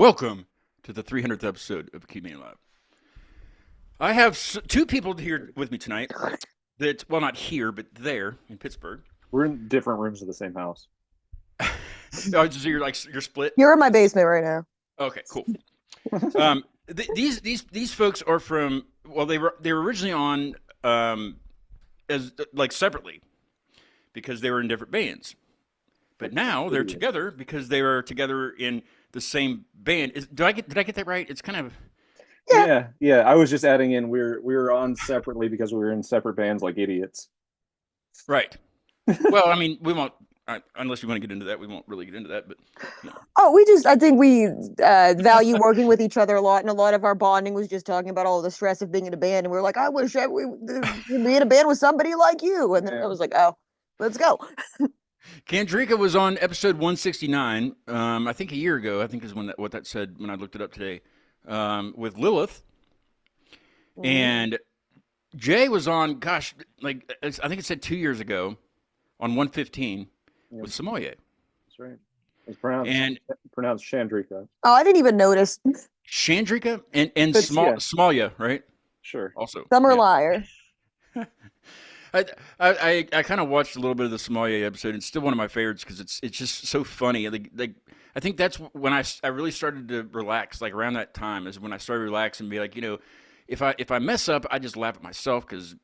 Welcome to the 300th episode of Keep Me Alive. I have two people here with me tonight that, well, not here, but there in Pittsburgh. We're in different rooms of the same house. Oh, so you're split? You're in my basement right now. Okay, cool. These folks are from, well, they were originally on as like separately because they were in different bands. But now they're together because they were together in the same band. Did I get that right? It's kind of Yeah. I was just adding in we were on separately because we were in separate bands like idiots. right. Well, I mean, we won't unless you want to get into that. We won't really get into that, but no. I think we value working with each other a lot, and a lot of our bonding was just talking about all the stress of being in a band. And we were like, I wish we could be in a band with somebody like you. And then I was like, oh, let's go. Candrika was on episode 169, I think a year ago. I think is what that said when I looked it up today, with Lylyth. And Jay was on, gosh, like I think it said 2 years ago on 115 with Sommelier. That's right. It's pronounced Candrika. Oh, I didn't even notice. Candrika and Sommelier, right? Sure. Also. Summer Liar. I kind of watched a little bit of the Sommelier episode. It's still one of my favorites because it's just so funny. Like I think that's when I really started to relax. Like around that time is when I started to relax and be like, if I mess up, I just laugh at myself because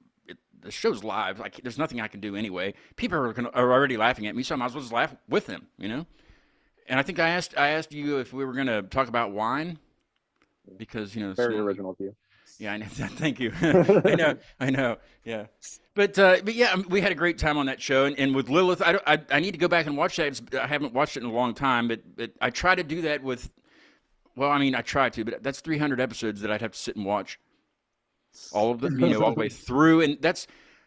the show's live. There's nothing I can do anyway. People are already laughing at me, so I might as well just laugh with them, And I think I asked you if we were going to talk about wine because very original of you. Yeah, I know. Thank you. I know. Yeah, but yeah, we had a great time on that show, and with Lylyth, I need to go back and watch that. I haven't watched it in a long time, but I try to do that with. Well, I mean, I try to, but that's 300 episodes that I'd have to sit and watch all of them, all the way through, and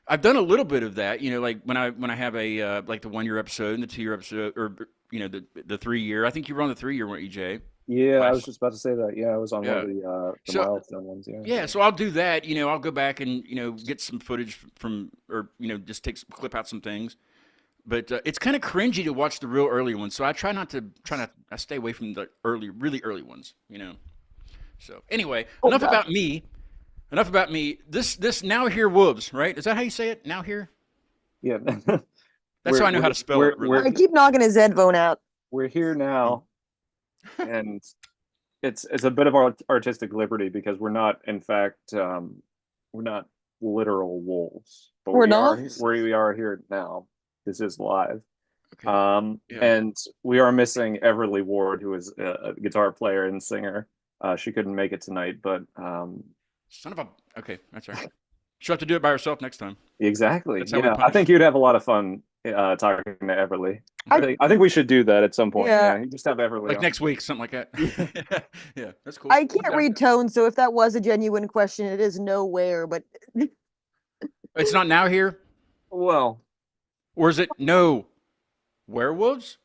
I've done a little bit of that, like when I have a like the 1 year episode and the 2 year episode, or the 3 year. I think you were on the 3 year, weren't you, Jay? Yeah, I was just about to say that. Yeah, I was on one of the milestone ones. Yeah, so I'll do that. I'll go back and get some footage from, or just clip out some things. But it's kind of cringy to watch the real early ones, so I try not to. I stay away from the really early ones. So anyway, enough about me. This Now Here Wolves, right? Is that how you say it? Now Here? Yeah. That's how I know how to spell it. I keep knocking his headphone out. We're here now. And it's a bit of artistic liberty because we're not, in fact, we're not literal wolves, but we are here now. This is live. Okay. And we are missing Everly Ward, who is a guitar player and singer. She couldn't make it tonight, but okay, that's all right. She'll have to do it by herself next time. Exactly. Yeah, I think you'd have a lot of fun talking to Everly. I think we should do that at some point. Yeah, you just have Everly like next week, something like that. Yeah, that's cool. I can't read tones, so if that was a genuine question, it is nowhere. But it's not Now Here. Well, or is it no werewolves?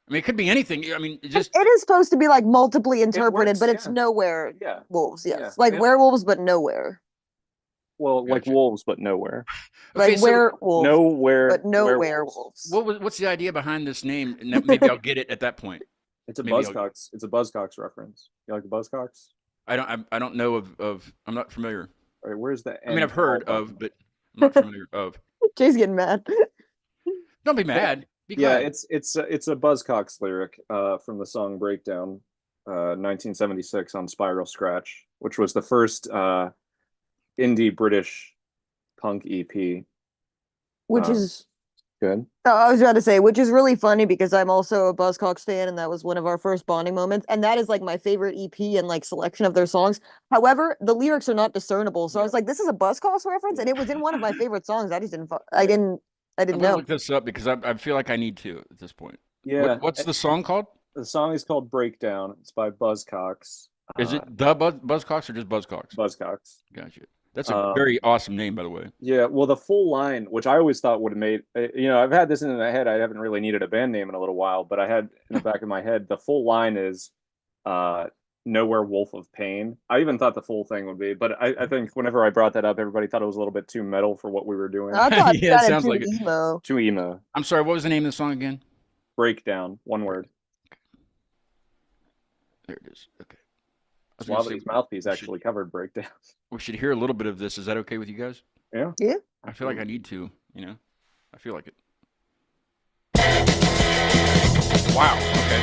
I mean, it could be anything. I mean, it is supposed to be like multiply interpreted, but it's nowhere. Yeah, wolves. Yes, like werewolves, but nowhere. Well, like wolves, but nowhere. Okay, like werewolves, nowhere, but no werewolves. What's the idea behind this name? And maybe I'll get it at that point. It's a Buzzcocks. It's a Buzzcocks reference. You like the Buzzcocks? I don't know of. I'm not familiar. All right, where's the? I mean, I've heard of, but I'm not familiar of. Jay's getting mad. Don't be mad. Yeah, it's a Buzzcocks lyric from the song Breakdown, 1976 on Spiral Scratch, which was the first indie British punk EP. Which is good. I was about to say, which is really funny because I'm also a Buzzcocks fan, and that was one of our first bonding moments. And that is like my favorite EP and like selection of their songs. However, the lyrics are not discernible, so I was like, "This is a Buzzcocks reference," and it was in one of my favorite songs. I didn't know. I'm gonna look this up because I feel like I need to at this point. Yeah. What's the song called? The song is called Breakdown. It's by Buzzcocks. Is it the Buzzcocks or just Buzzcocks? Buzzcocks. Gotcha. That's a very awesome name, by the way. Yeah, well, the full line, which I always thought would have made, I've had this in my head. I haven't really needed a band name in a little while, but I had in the back of my head, the full line is Nowhere Wolf of Pain. I even thought the full thing would be, but I think whenever I brought that up, everybody thought it was a little bit too metal for what we were doing. I thought yeah, it sounds like emo. Too emo. I'm sorry, what was the name of the song again? Breakdown, one word. There it is. Okay. I was gonna say, Suavity's Mouthpiece we should, actually covered breakdowns. we should hear a little bit of this. Is that okay with you guys? Yeah. Yeah. I feel like I need to, you know? I feel like it. Wow. Okay.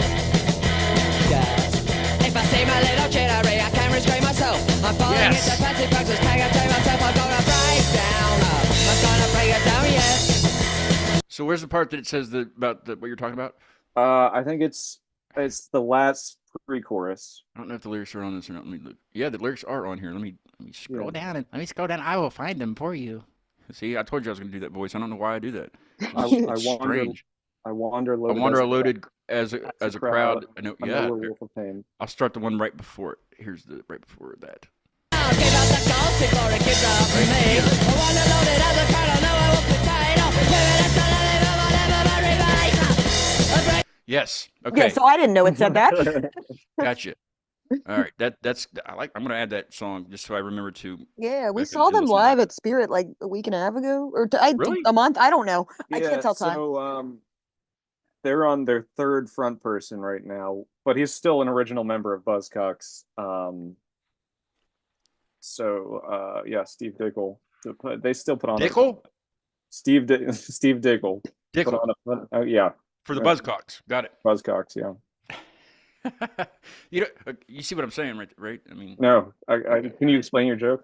If I see my little jittery, I can't restrain myself. I'm falling Yes. into fancy boxes, can't contain myself. I'm gonna break down. I'm gonna break it down, yeah. So where's the part that it says about what you're talking about? I think it's the last pre-chorus. I don't know if the lyrics are on this or not. Let me look. Yeah, the lyrics are on here. Let me scroll down and let me scroll down. I will find them for you. See, I told you I was going to do that voice. I don't know why I do that. I It's wander. strange. I wander I loaded. wander loaded as a crowd. I know. I'm Yeah. the wolf of pain. I'll start the one right before it. Here's the right before that. I'll give up the ghost before it gives up for me. I want to load it as a crowd, I know I will potato. Yes. Yeah, Okay. so I didn't know it said that. Gotcha. All right. That's I'm going to add that song just so I remember to. Yeah, we Back saw and them listen to live that. at Spirit like a week and a half ago, or Really? a month. I don't know. I Yeah, can't tell time. so they're on their third front person right now, but he's still an original member of Buzzcocks. Yeah, Steve Dickel. They still put on Dickel? Steve Dickel put Dickel on yeah, for the right. Buzzcocks. Got it. Buzzcocks, yeah. You see what I'm saying, right? I mean, No, can you explain your joke?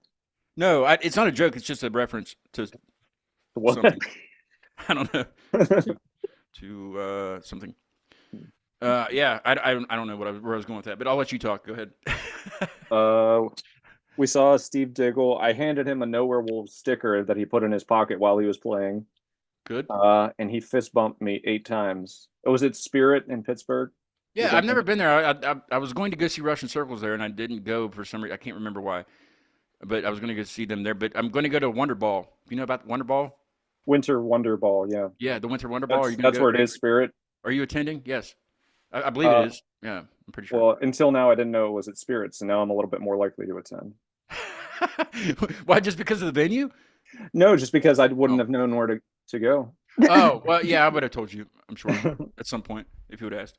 no, it's not a joke. It's just a reference to What? something. I don't know. To something. Yeah, I don't know where I was going with that, but I'll let you talk. Go ahead. We saw Steve Diggle. I handed him a No Werewolf sticker that he put in his pocket while he was playing. Good. And he fist bumped me 8 times. Was it Spirit in Pittsburgh? Yeah, I've never been there. I was going to go see Russian Circles there, and I didn't go for some reason. I can't remember why, but I was going to go see them there. But I'm going to go to Wonder Ball. You know about Wonder Ball? Winter Wonder Ball, yeah. Yeah, the Winter Wonder Ball. That's where it is, Spirit. Are you attending? Yes, I believe it is. Yeah, I'm pretty sure. Well, until now, I didn't know it was at Spirit, so now I'm a little bit more likely to attend. Why? Just because of the venue? No, just because I wouldn't have known where to go. Oh, well, yeah, I would have told you, I'm sure, at some point, if you would have asked.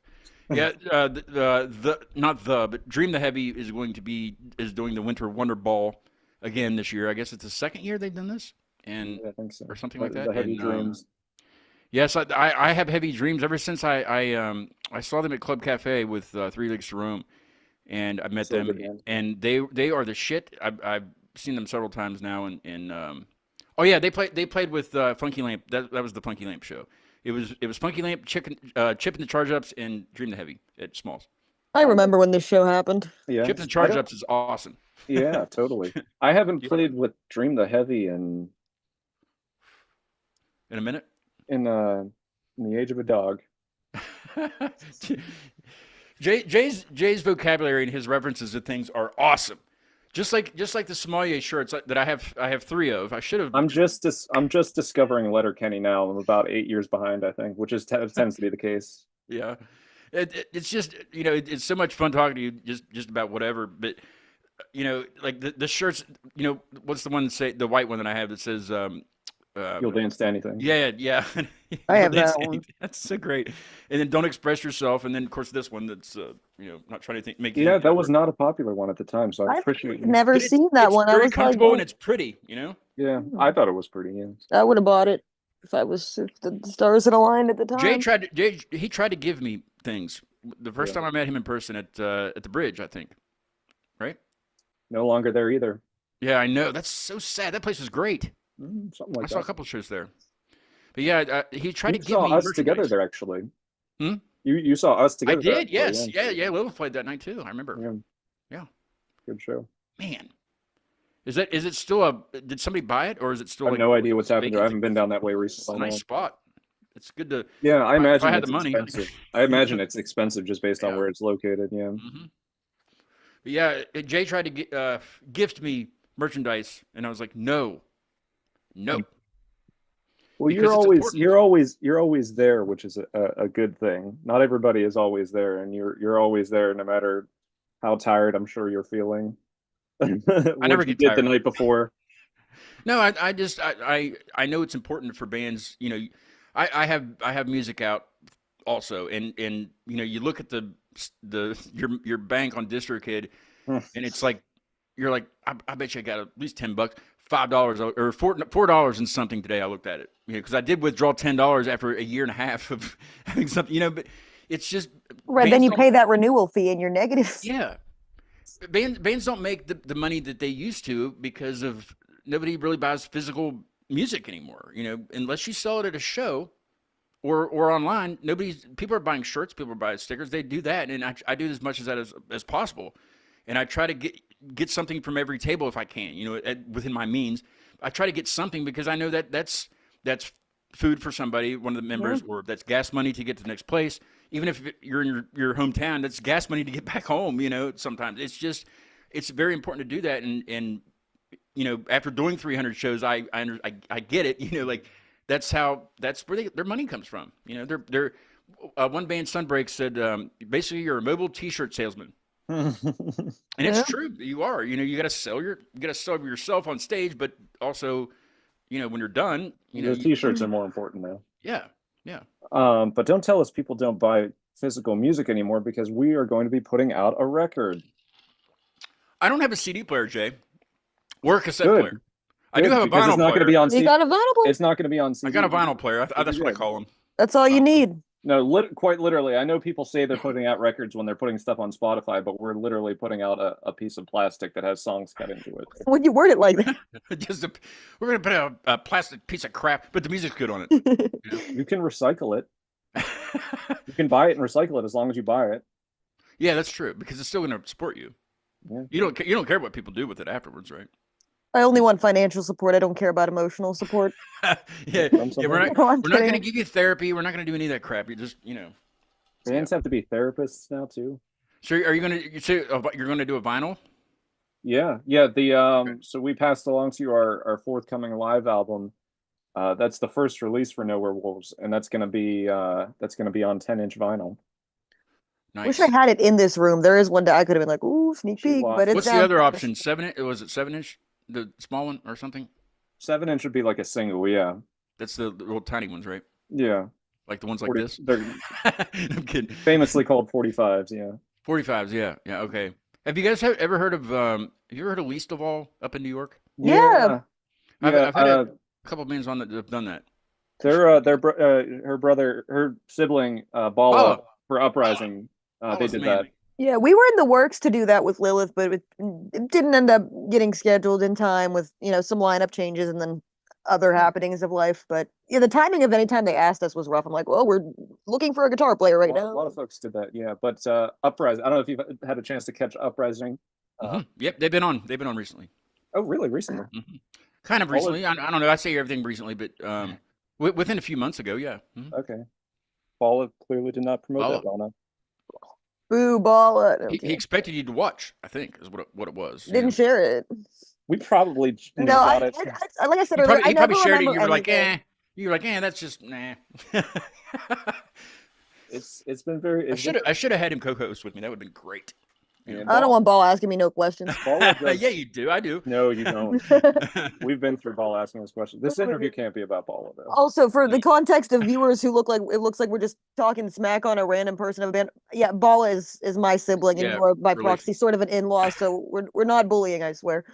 Yeah, but Dream the Heavy is doing the Winter Wonder Ball again this year. I guess it's the second year they've done this, and Yeah, I think so. or something like that. The Heavy And, Dreams. yes, I have heavy dreams ever since I saw them at Club Cafe with Three Legs to Rome, and I met So them, good, man. and they are the shit. I've seen them several times now, and oh yeah, they played with Funky Lamp. That was the Funky Lamp show. It was Funky Lamp, Chip and the Charge Ups, and Dream the Heavy at Smalls. I remember when this show happened. Yeah. Chip and the Charge Ups is awesome. Yeah, totally. I haven't played with Dream the Heavy in In a minute. in the age of a dog. Jay's vocabulary and his references to things are awesome. Just like the Sommelier shirts that I have 3 of. I should have. I'm just discovering Letterkenny now. I'm about 8 years behind, I think, which tends to be the case. Yeah, it's just it's so much fun talking to you just about whatever. But like the shirts. What's the one that say the white one that I have that says You'll dance to anything. Yeah. I have You'll dance that to one. anything. That's so great. And then don't express yourself. And then of course this one that's not trying to make. Yeah, that was not a popular one at the time, so I I've appreciate you. never But seen that it's one. I very was like, comfortable and it's pretty. Yeah, I thought it was pretty. Yeah. I would have bought it if the stars had aligned at the time. He tried to give me things the first time I met him in person at the bridge, I think. Right? No longer there either. Yeah, I know. That's so sad. That place was great. Something like I saw a that. couple shows there. But yeah, he tried to You give saw me us together merchandise. there, actually. Hmm? You saw us I together. there, did, yes. actually, Yeah. Lylyth played that night too. I remember. Yeah. Good show. Man. Is it still did somebody buy it or is it still I have like no idea what's happened. I vacant? haven't been down that way It's a recently. nice spot. It's good to Yeah, I if imagine I had it's the money. expensive. I imagine it's expensive just based on Yeah. where it's located. Yeah. Mhm. But yeah, Jay tried to gift me merchandise and I was like, no. Well, Because you're it's always important. you're always there, which is a good thing. Not everybody is always there, and you're always there, no matter how tired I'm sure you're feeling. I never What you get did the tired. night before. No, I know it's important for bands. I have music out also, and you look at the your bank on DistroKid, and it's like you're like, I bet you I got at least $10, $5 or $4 and something today. I looked at it, because I did withdraw $10 after a year and a half of having something, but it's just Right, then you pay that renewal fee and you're negative. Yeah, bands don't make the money that they used to because of nobody really buys physical music anymore. Unless you sell it at a show or online, people are buying shirts, people are buying stickers. They do that, and I do as much as that as possible, and I try to get something from every table if I can. Within my means, I try to get something because I know that's food for somebody, one of the members, or that's gas money to get to the next place. Even if you're in your hometown, that's gas money to get back home. Sometimes it's very important to do that. And after doing 300 shows, I get it. Like that's where their money comes from. They're one band, Sunbreak, said basically you're a mobile T-shirt salesman. And it's true. You are. You got to sell yourself on stage, but also, when you're done, those T-shirts are more important now. Yeah. But don't tell us people don't buy physical music anymore, because we are going to be putting out a record. I don't have a CD player, Jay, or a cassette player. I do have a because vinyl it's not going to be player. on CD. You got a vinyl player? It's not going to be on CD. I got a vinyl player. That's what I call them. That's all you need. No, quite literally. I know people say they're putting out records when they're putting stuff on Spotify, but we're literally putting out a piece of plastic that has songs cut into it. When you word it like that. We're going to put out a plastic piece of crap, but the music's good on it. You can recycle it. You can buy it and recycle it as long as you buy it. Yeah, that's true, because it's still going to support you. Yeah. You don't care what people do with it afterwards, right? I only want financial support. I don't care about emotional support. We're not going to give you therapy. We're not going to do any of that crap. You just, Bands have to be therapists now too. So are you going to say you're going to do a vinyl? Yeah. So we passed along to you our forthcoming live album. That's the first release for Nowhere Wolves, and that's going to be on 10-inch vinyl. Nice. Wish I had it in this room. There is one day I could have been like, ooh, sneak peek, but it's what's the other option? 7-inch? Was it 7-inch? The small one or something? 7-inch would be like a single, yeah. That's the real tiny ones, right? Yeah. Like the ones like this? I'm kidding. Famously called 45s, yeah. 45s, yeah. Okay. Have you guys ever heard of Least of All up in New York? Yeah. I've had a couple of bands on that have done that. Her sibling, Bala, for Uprising, they did that. Yeah, we were in the works to do that with Lylyth, but it didn't end up getting scheduled in time with, some lineup changes and then other happenings of life. But yeah, the timing of any time they asked us was rough. I'm like, well, we're looking for a guitar player right now. A lot of folks did that, yeah. But Uprising, I don't know if you've had a chance to catch Uprising. Yep, they've been on recently. Oh, really? Recently? Mm-hmm. Kind of recently. I don't know. I say everything recently, but within a few months ago, yeah. Mm-hmm. Okay. Bala clearly did not promote that well enough. Boo, Bala. He expected you to watch, I think, is what it was. Didn't share it. We probably got it. Like I said earlier, he probably shared it and you were like, that's just, nah. It's been very... I should have had him co-host with me. That would have been great. Yeah, I don't want Ball asking me no questions. Yeah, you do. I do. No, you don't. We've been through Ball asking us questions. This interview can't be about Ball, though. Also, for the context of viewers who looks like we're just talking smack on a random person of a band. Yeah, Ball is my sibling and you're by proxy, sort of an in-law. So we're not bullying. I swear.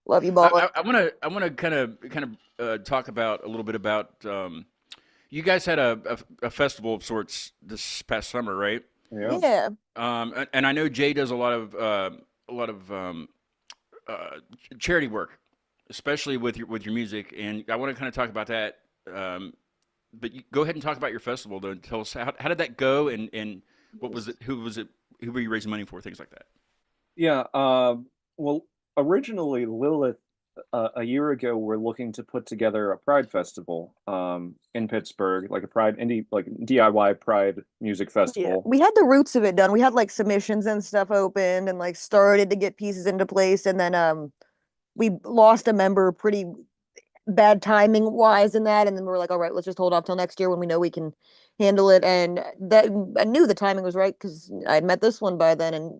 Love you, Ball. I want to kind of talk about a little bit about. You guys had a festival of sorts this past summer, right? Yeah. And I know Jay does a lot of charity work, especially with your music, and I want to kind of talk about that. But go ahead and talk about your festival, though. Tell us how did that go, and what was it? Who was it? Who were you raising money for? Things like that. Yeah. Well, originally Lylyth, a year ago, we're looking to put together a Pride festival in Pittsburgh, like a Pride DIY Pride music festival. Yeah. We had the roots of it done. We had like submissions and stuff opened and like started to get pieces into place, and then we lost a member pretty bad timing wise in that, and then we were like, all right, let's just hold off till next year when we know we can handle it. And that I knew the timing was right because I had met this one by then, and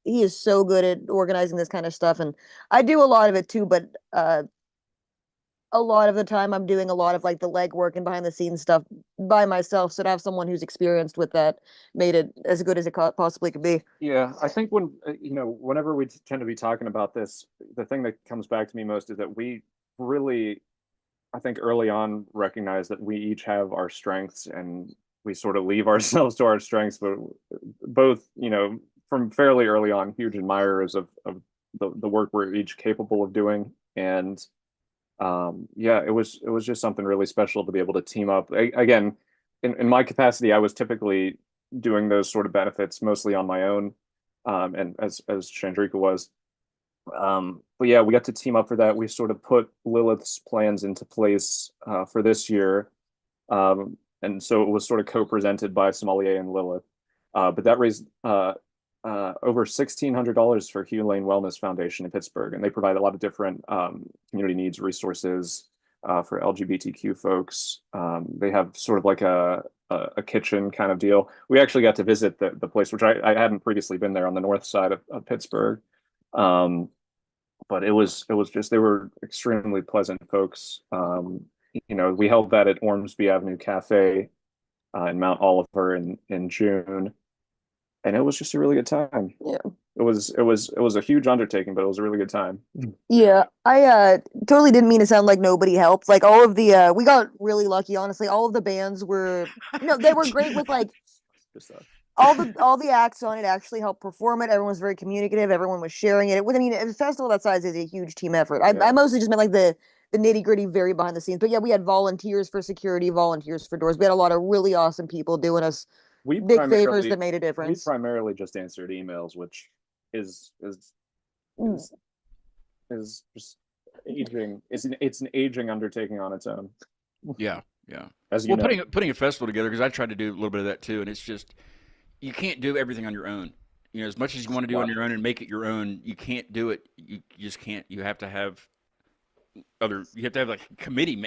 he is so good at organizing this kind of stuff, and I do a lot of it too, but a a lot of the time I'm doing a lot of like the legwork and behind the scenes stuff by myself. So to have someone who's experienced with that made it as good as it possibly could be. Yeah, I think when whenever we tend to be talking about this, the thing that comes back to me most is that we really, I think early on recognize that we each have our strengths and we sort of leave ourselves to our strengths, but both, from fairly early on, huge admirers of the work we're each capable of doing. And yeah, it was just something really special to be able to team up. Again, in my capacity, I was typically doing those sort of benefits mostly on my own, and as Chandrika was. But yeah, we got to team up for that. We sort of put Lylyth's plans into place for this year, and so it was sort of co-presented by Sommelier and Lylyth. But that raised over $1,600 for Hugh Lane Wellness Foundation in Pittsburgh, and they provide a lot of different community needs resources for LGBTQ folks. They have sort of like a kitchen kind of deal. We actually got to visit the place, which I hadn't previously been there, on the north side of Pittsburgh. But it was just, they were extremely pleasant folks. We held that at Ormsby Avenue Cafe in Mount Oliver in June, and it was just a really good time. Yeah. It was a huge undertaking, but it was a really good time. Yeah, I totally didn't mean to sound like nobody helped. Like all of the we got really lucky, honestly. All of the bands were they were great with like all the acts on it actually helped perform it. Everyone was very communicative. Everyone was sharing it. I mean, a festival that size is a huge team effort. I mostly just meant like the nitty gritty, very behind the scenes. But yeah, we had volunteers for security, volunteers for doors. We had a lot of really awesome people doing us big favors that made a difference. We primarily just answered emails, which is just aging. It's an aging undertaking on its own. Yeah. As you know. Putting a festival together, because I tried to do a little bit of that too, and it's just, you can't do everything on your own. As much as you want to do on your own and make it your own, you can't do it. You just can't. You have to have like a committee,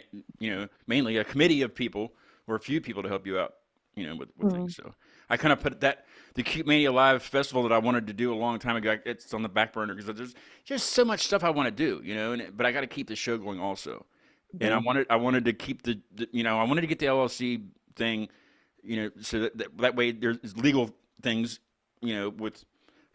mainly a committee of people or a few people to help you out, with things. So I kind of put the Cute Mania Live Festival that I wanted to do a long time ago, it's on the back burner because there's just so much stuff I want to do, but I got to keep the show going also. And I wanted to keep I wanted to get the LLC thing, so that way there's legal things, with,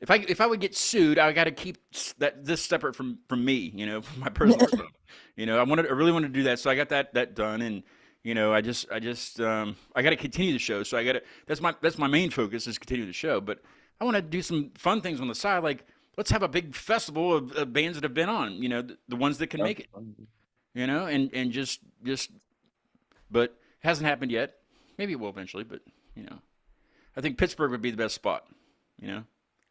if I would get sued, I got to keep this separate from me, from my personal stuff. I really wanted to do that, so I got that done, and I got to continue the show. So that's my main focus, is continue the show. But I want to do some fun things on the side, like let's have a big festival of bands that have been on, the ones that can make it. And just, but it hasn't happened yet. Maybe it will eventually, but I think Pittsburgh would be the best spot.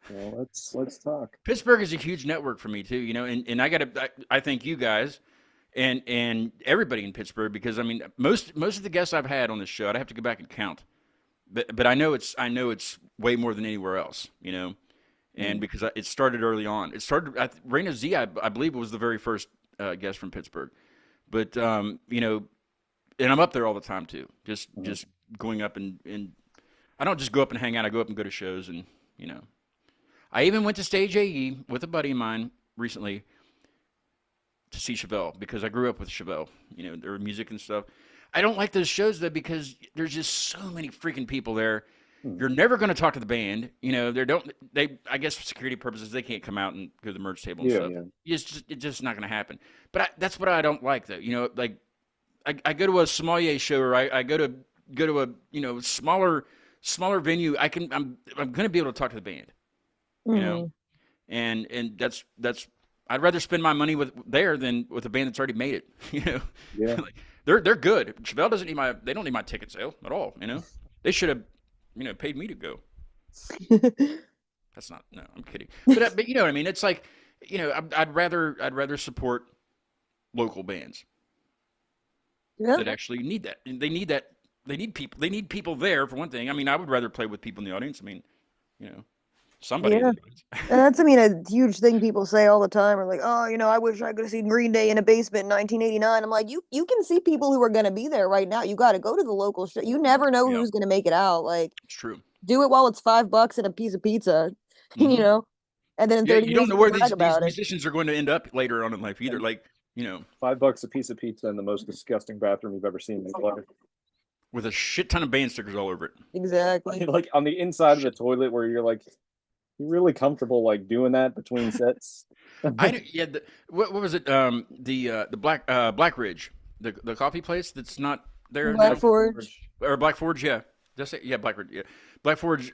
Well, let's talk. Pittsburgh is a huge network for me too. And I thank you guys and everybody in Pittsburgh, because I mean most of the guests I've had on this show, I'd have to go back and count, but I know it's way more than anywhere else. And because it started early on. It started Raina Z, I believe, was the very first guest from Pittsburgh. But and I'm up there all the time too. Just going up and I don't just go up and hang out. I go up and go to shows, and I even went to Stage AE with a buddy of mine recently to see Chevelle, because I grew up with Chevelle. Their music and stuff. I don't like those shows though, because there's just so many freaking people there. You're never going to talk to the band. I guess for security purposes, they can't come out and go to the merch table and stuff. Yeah. It's just not going to happen. But that's what I don't like though. Like I go to a Sommelier show, or I go to a smaller venue. I'm going to be able to talk to the band. And that's I'd rather spend my money there than with a band that's already made it. Yeah. Like, they're good. Chevelle they don't need my ticket sale at all. They should have paid me to go. That's not, no, I'm kidding. But you know what I mean? It's like, I'd rather support local bands that actually need that. They need that. They need people there, for one thing. I mean, I would rather play with people in the audience. I mean, somebody. Yeah. And that's, a huge thing people say all the time. Are like, oh, I wish I could have seen Green Day in a basement in 1989. I'm like, you can see people who are going to be there right now. You got to go to the local show. You never know who's going to make it out. Like, it's true. Do it while it's $5 and a piece of pizza, and then in 30 you don't years know where brag these about it. musicians are going to end up later on in life either. Like, you know, $5 a piece of pizza in the most disgusting bathroom you've ever seen in your life. with a shit ton of band stickers all over it. Exactly. Like on the inside of the toilet, where you're like, you're really comfortable like doing that between sets. Yeah. What was it? The Black Ridge, the coffee place that's not there Black now? Forge. Or Black Forge. Yeah. Did I say Black Ridge? Yeah. Black Forge.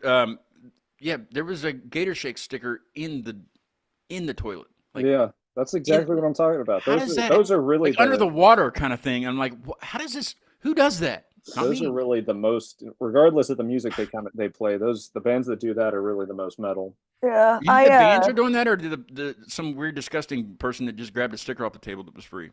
Yeah. There was a Gator Shake sticker in the toilet. Like, yeah, that's exactly what I'm talking about. how does that? Those are really like under the water kind of thing. I'm like, how does this? Who does that? Not those me. are really the most, regardless of the music they play. The bands that do that are really the most metal. Yeah, You think the bands are doing that, or did some weird, disgusting person that just grabbed a sticker off the table that was free?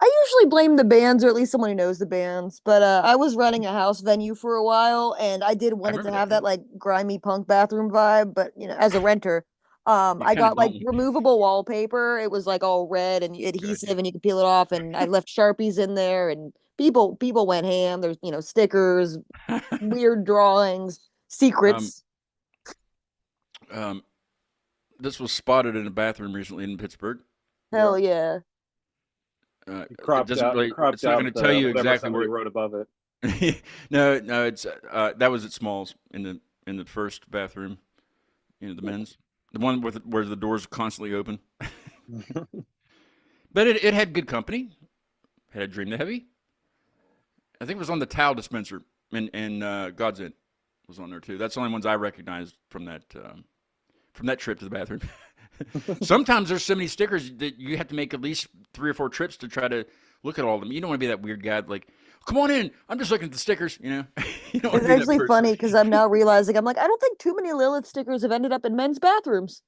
I usually blame the bands, or at least someone who knows the bands. But I was running a house venue for a while, and I did want it to remember have that, that like grimy punk bathroom vibe. But as a renter, I kinda got like don't. removable wallpaper. It was like all red and adhesive, and you could peel it off. And I left Sharpies in there, and people went ham. There's stickers, weird drawings, secrets. This was spotted in a bathroom recently in Pittsburgh. Hell yeah. It Cropped doesn't out, really. cropped It's not out going to tell you whatever exactly somebody where. wrote above it. No, it's that was at Smalls in the first bathroom, the men's, the one where the doors constantly open. But it had good company. It had Dream the Heavy. I think it was on the towel dispenser, and God's End was on there too. That's the only ones I recognized from that trip to the bathroom. Sometimes there's so many stickers that you have to make at least 3 or 4 trips to try to look at all of them. You don't want to be that weird guy like, come on in, I'm just looking at the stickers. You don't want It's to be that actually person. funny because I'm now realizing I'm like, I don't think too many Lylyth stickers have ended up in men's bathrooms.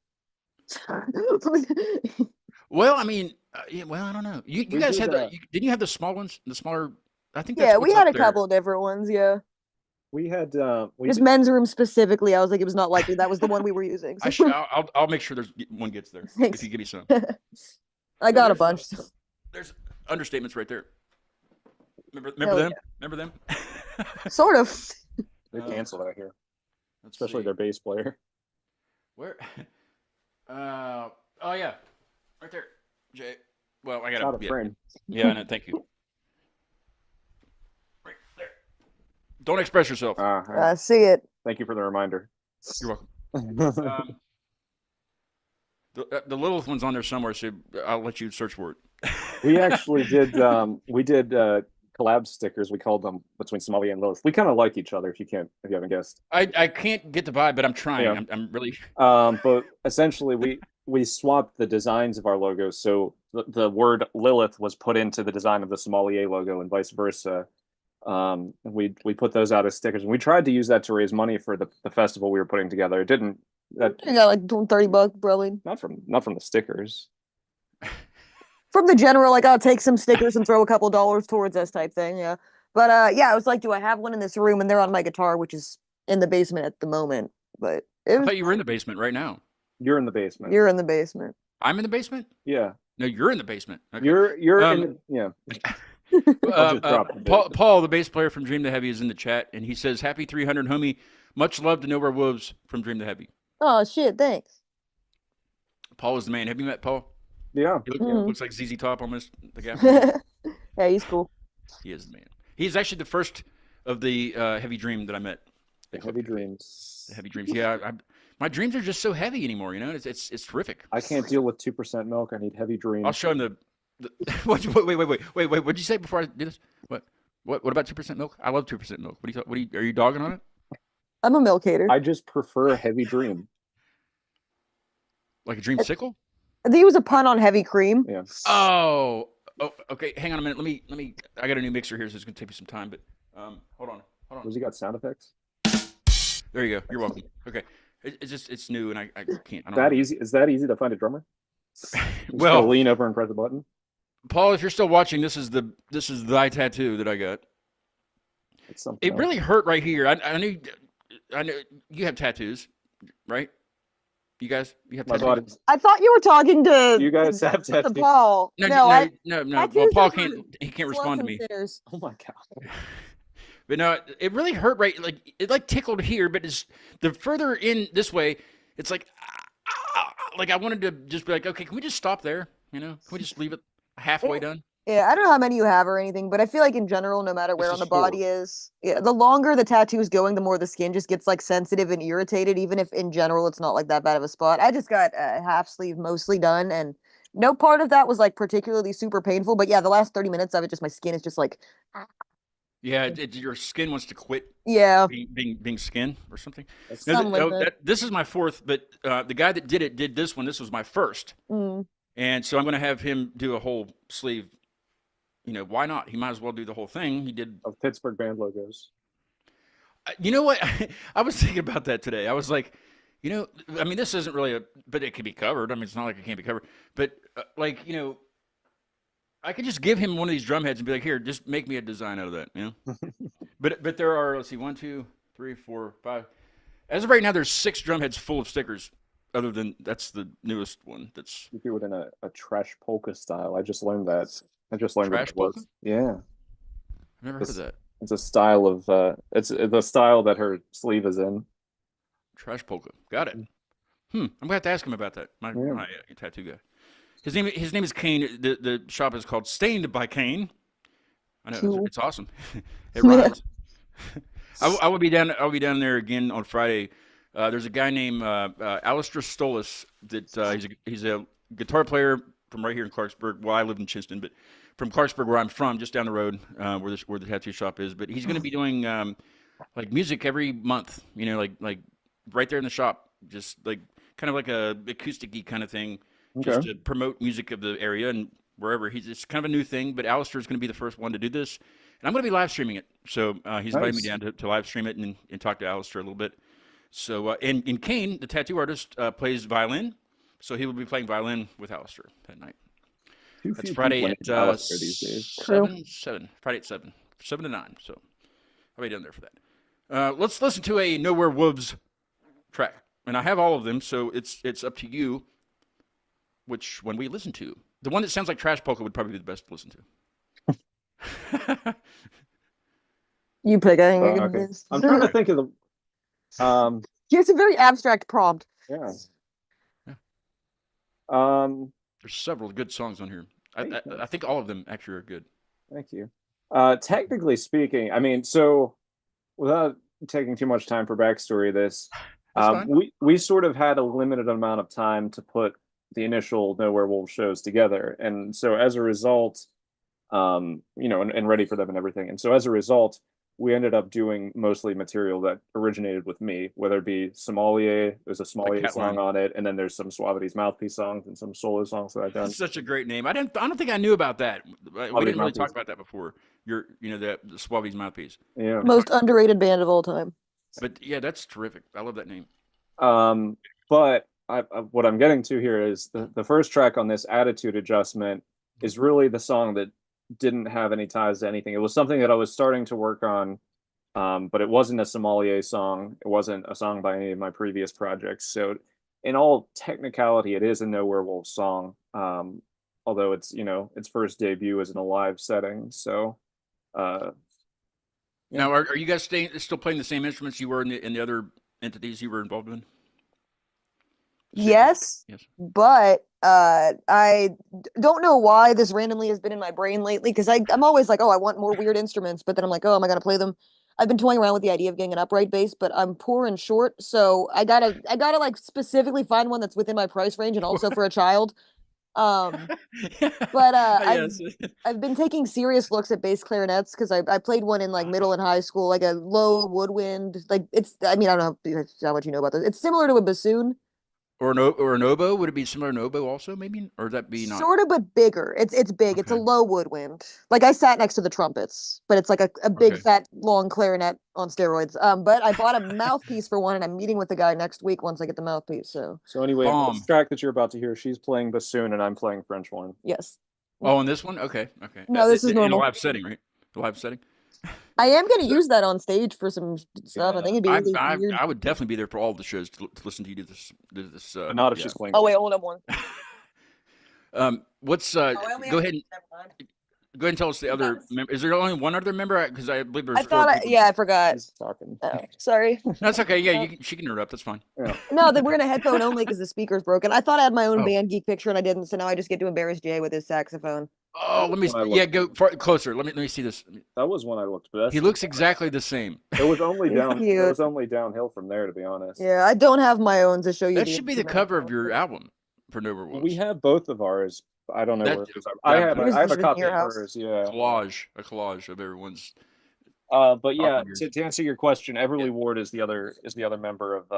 Well, I mean, I don't know. You We guys did, had didn't you have the small ones, the smaller? I think that's Yeah, we what's had up a there. couple of different ones. Yeah, We had just men's room specifically. I was like, it was not likely that was the one we were using. I'll make sure one gets there Thanks. if you give me some. I got a there's- bunch. There's understatements right there. Remember Hell them? Remember them? Sort of. they canceled out here, Let's especially see. their bass player. Where? Oh yeah, right there, Jay. Well, I It's got out of yeah, frame. yeah. I know. Thank you. Right there. Don't express yourself. See it. Thank you for the reminder. You're welcome. The Lylyth one's on there somewhere, so I'll let you search for it. We actually did collab stickers. We called them between Sommelier and Lylyth. We kind of like each other. If you haven't guessed. I can't get the vibe, but I'm trying. Yeah. I'm really. But essentially, we swapped the designs of our logos. So the word Lylyth was put into the design of the Sommelier logo, and vice versa. We put those out as stickers, and we tried to use that to raise money for the festival we were putting together. It didn't. I got like $30, probably. Not from the stickers. From the general, like, I'll take some stickers and throw a couple dollars towards us type thing. Yeah. But yeah, I was like, do I have one in this room? And they're on my guitar, which is in the basement at the moment. But I thought you were in the basement right now. You're in the basement. You're in the basement. I'm in the basement. Yeah. No, you're in the basement. Okay. You're in. Yeah. I'll just drop the bit. Paul, the bass player from Dream the Heavy, is in the chat, and he says, "Happy 300, homie. Much love to Nowhere Wolves from Dream the Heavy." Oh shit! Thanks. Paul is the man. Have you met Paul? Yeah. He looks like ZZ Top almost. The guy. Yeah, he's cool. He is the man. He's actually the first of the Heavy Dream that I met. Heavy dreams. The Heavy Dreams. Yeah, my dreams are just so heavy anymore. It's terrific. I can't deal with 2% milk. I need heavy dreams. I'll show him the wait. What'd you say before I did this? What about 2% milk? I love 2% milk. Are you dogging on it? I'm a milk hater. I just prefer a heavy dream. Like a dreamsicle? I think it was a pun on heavy cream. Yeah. Oh, okay. Hang on a minute. Let me. I got a new mixer here, so it's gonna take me some time. But hold on. Was he got sound effects? There you go. You're welcome. Okay. It's new, and I can't. I don't That know. easy? Is that easy to find a drummer? Just Well, gotta lean over and press a button. Paul, if you're still watching, this is thy tattoo that I got. It's something It else. really hurt right here. I knew you have tattoos, right? You guys, you have My tattoos. body. I thought you were talking to You guys have to tattoos. Paul. No. I Well, tattoos Paul are for he can't sluts respond to and me. sinners. Oh my god. But no, it really hurt right. Like it tickled here, but it's the further in this way, it's like I wanted to just be like, okay, can we just stop there? You know, can we just leave it halfway done? Yeah, I don't know how many you have or anything, but I feel like in general, no matter where This on is the 4. body is, yeah, the longer the tattoo is going, the more the skin just gets like sensitive and irritated, even if in general it's not like that bad of a spot. I just got a half sleeve mostly done, and no part of that was like particularly super painful, but yeah, the last 30 minutes of it, just my skin is just like, Yeah, your skin wants to quit yeah, being skin or something. That's- No, something like that. this is my 4th, but the guy that did this one. This was my 1st, Mm. and so I'm going to have him do a whole sleeve. You know, why not? He might as well do the whole thing. He did. Of Pittsburgh band logos. You know what? I was thinking about that today. I was like, you know, I mean, this isn't really but it can be covered. I mean, it's not like it can't be covered. But like, you know, I could just give him one of these drum heads and be like, here, just make me a design out of that. You know. but there are, let's see, 1, 2, 3, 4, 5. As of right now, there's 6 drum heads full of stickers. Other than that's the newest one. That's You do it in a trash polka style. I just learned that. I just learned Trash what it was. polka? Yeah. I've never heard of that. It's a style of it's the style that her sleeve is in. Trash polka. Got it. I'm gonna have to ask him about that. My tattoo guy. His name is Kane. The shop is called Stained by Kane. I know Cool. it's awesome. It rhymes. I will be down. I'll be down there again on Friday. There's a guy named Alistair Stolas that he's a guitar player from right here in Clarksburg. Well, I live in Chinston, but from Clarksburg, where I'm from, just down the road, where the tattoo shop is. But he's going to be doing like music every month. You know, like right there in the shop, just like kind of like a acoustic-y kind of thing, just to promote music of the area and wherever. It's kind of a new thing. But Alistair is going to be the first one to do this, and I'm going to be live streaming it. So he's invited me down to live stream it and talk to Alistair a little bit. So and Kane, the tattoo artist, plays violin. So he will be playing violin with Alistair that night. That's Friday at 7. Friday at 7 to 9. So I'll be down there for that. Let's listen to a Nowhere Wolves track, and I have all of them. So it's up to you which one we listen to. The one that sounds like Trash Polka would probably be the best to listen to. You pick. I think Okay. I'm trying to think of the. It's a very abstract prompt. Yeah. There's several good songs on here. I think all of them actually are good. Thank you. Technically speaking, I mean, so without taking too much time for backstory of this, we sort of had a limited amount of time to put the initial Nowhere Wolves shows together, and so as a result, you know, and ready for them and everything, and so as a result, we ended up doing mostly material that originated with me, whether it be Sommelier, there's a Sommelier song on it, and then there's some Suavity's Mouthpiece songs and some solo songs that I've done. That's such a great name. I don't think I knew about that. We didn't really talk about that before. The Suavity's Mouthpiece. Yeah. Most underrated band of all time. But yeah, that's terrific. I love that name. But what I'm getting to here is the first track on this Attitude Adjustment is really the song that didn't have any ties to anything. It was something that I was starting to work on, but it wasn't a Sommelier song. It wasn't a song by any of my previous projects. So in all technicality, it is a Nowhere Wolves song, although it's, you know, its first debut is in a live setting. So now, are you guys still playing the same instruments you were in the other entities you were involved in? Yes, but I don't know why this randomly has been in my brain lately, because I'm always like, oh, I want more weird instruments, but then I'm like, oh, am I gonna play them? I've been toying around with the idea of getting an upright bass, but I'm poor and short, so I gotta like specifically find one that's within my price range and also for a child. But I've been taking serious looks at bass clarinets because I played one in like middle and high school, like a low woodwind. Like I mean, I don't know how much you know about this. It's similar to a bassoon. Or an oboe? Would it be similar to an oboe also, maybe? Or would that be not? Sort of, but bigger. It's big. Okay. It's a low woodwind. Like I sat next to the trumpets, but it's like a big, fat, long clarinet on steroids. But I bought a mouthpiece for one, and I'm meeting with the guy next week once I get the mouthpiece. So anyway, this track that you're about to hear, she's playing bassoon, and I'm playing French horn. Yes. Oh, and this one? Okay. No, this is normal. In a live setting, right? The live setting? I am going to use that on stage for some stuff. I think it'd be really weird. I would definitely be there for all of the shows to listen to you do this. But not if she's playing. Oh wait, hold on one. Go ahead. Go ahead and tell us the other member. Is there only one other member? Because I believe there's I thought, I forgot. He's talking. Oh, sorry. That's okay. Yeah, she can interrupt. That's fine. Yeah. No, we're in a headphone only because the speaker's broken. I thought I had my own Oh. band geek picture and I didn't, so now I just get to embarrass Jay with his saxophone. Oh, let me. When I Yeah, looked. go far, closer. Let me see this. That was when I looked. But He looks exactly the same. It was only He's down. It cute. was only downhill from there, to be honest. Yeah, I don't have my own to show you. That should be the cover of your album for No More Wolves. We have both of ours. I don't know That- where it is. that- I have Yours a is in copy your of house? hers. Yeah. a collage of everyone's. But yeah, Awkward. to answer your question, Everly Ward is the other member of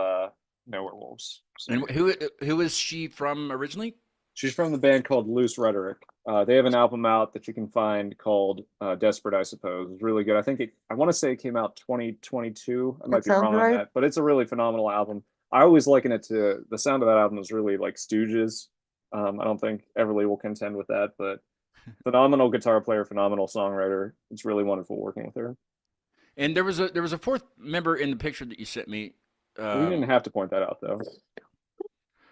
Nowhere Wolves. So And who is she from originally? she's from the band called Loose Rhetoric. They have an album out that you can find called Desperate, I suppose. It's really good. I want to say it came out 2022. I might be sounds wrong on right. that, but it's a really phenomenal album. I always liken it to the sound of that album is really like Stooges. I don't think Everly will contend with that, but phenomenal guitar player, phenomenal songwriter. It's really wonderful working with her. And there was a fourth member in the picture that you sent me. We didn't have to point that out though.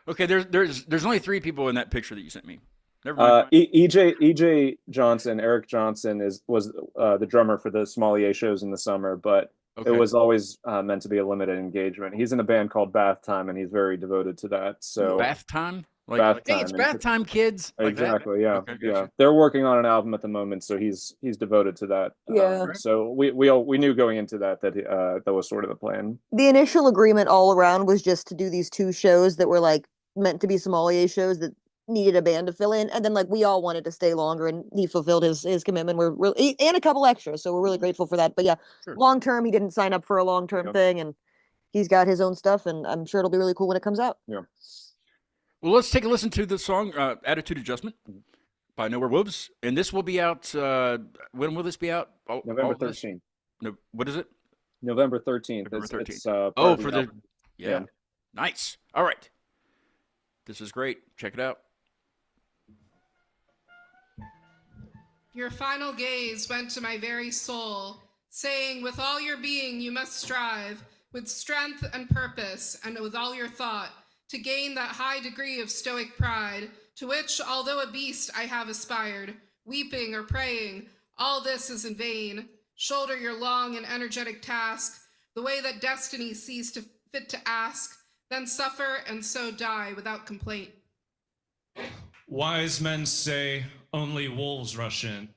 Okay, there's only 3 people in that picture that you sent me. Never mind. EJ Johnson, Eric Johnson was the drummer for the Sommelier shows in the summer, but Okay. it was always meant to be a limited engagement. He's in a band called Bath Time, and he's very devoted to that. So Bath time. Bath Hey, it's time. bath time, kids. Like that? exactly, yeah, Okay, yeah. gotcha. They're working on an album at the moment, so he's devoted to that. Yeah. So we knew going into that that was sort of the plan. The initial agreement all around was just to do these 2 shows that were like meant to be sommelier shows that needed a band to fill in, and then like we all wanted to stay longer, and he fulfilled his commitment. We're really and a couple extras, so we're really grateful for that. But yeah, Sure. long term, he didn't sign up for a long term Yep. thing, and he's got his own stuff, and I'm sure it'll be really cool when it comes out. Yeah. Well, let's take a listen to the song "Attitude Adjustment" by Nowhere Wolves, and this will be out. When will this be out? November 13th. No, what is it? November 13th. November It's 13th. part Oh, of for the album. yeah. Nice. All right. This is great. Check it out. Your final gaze went to my very soul, saying, with all your being you must strive, with strength and purpose, and with all your thought, to gain that high degree of stoic pride, to which, although a beast, I have aspired, weeping or praying, all this is in vain. Shoulder your long and energetic task, the way that destiny sees fit to ask, then suffer and so die without complaint. Wise men say only wolves rush in.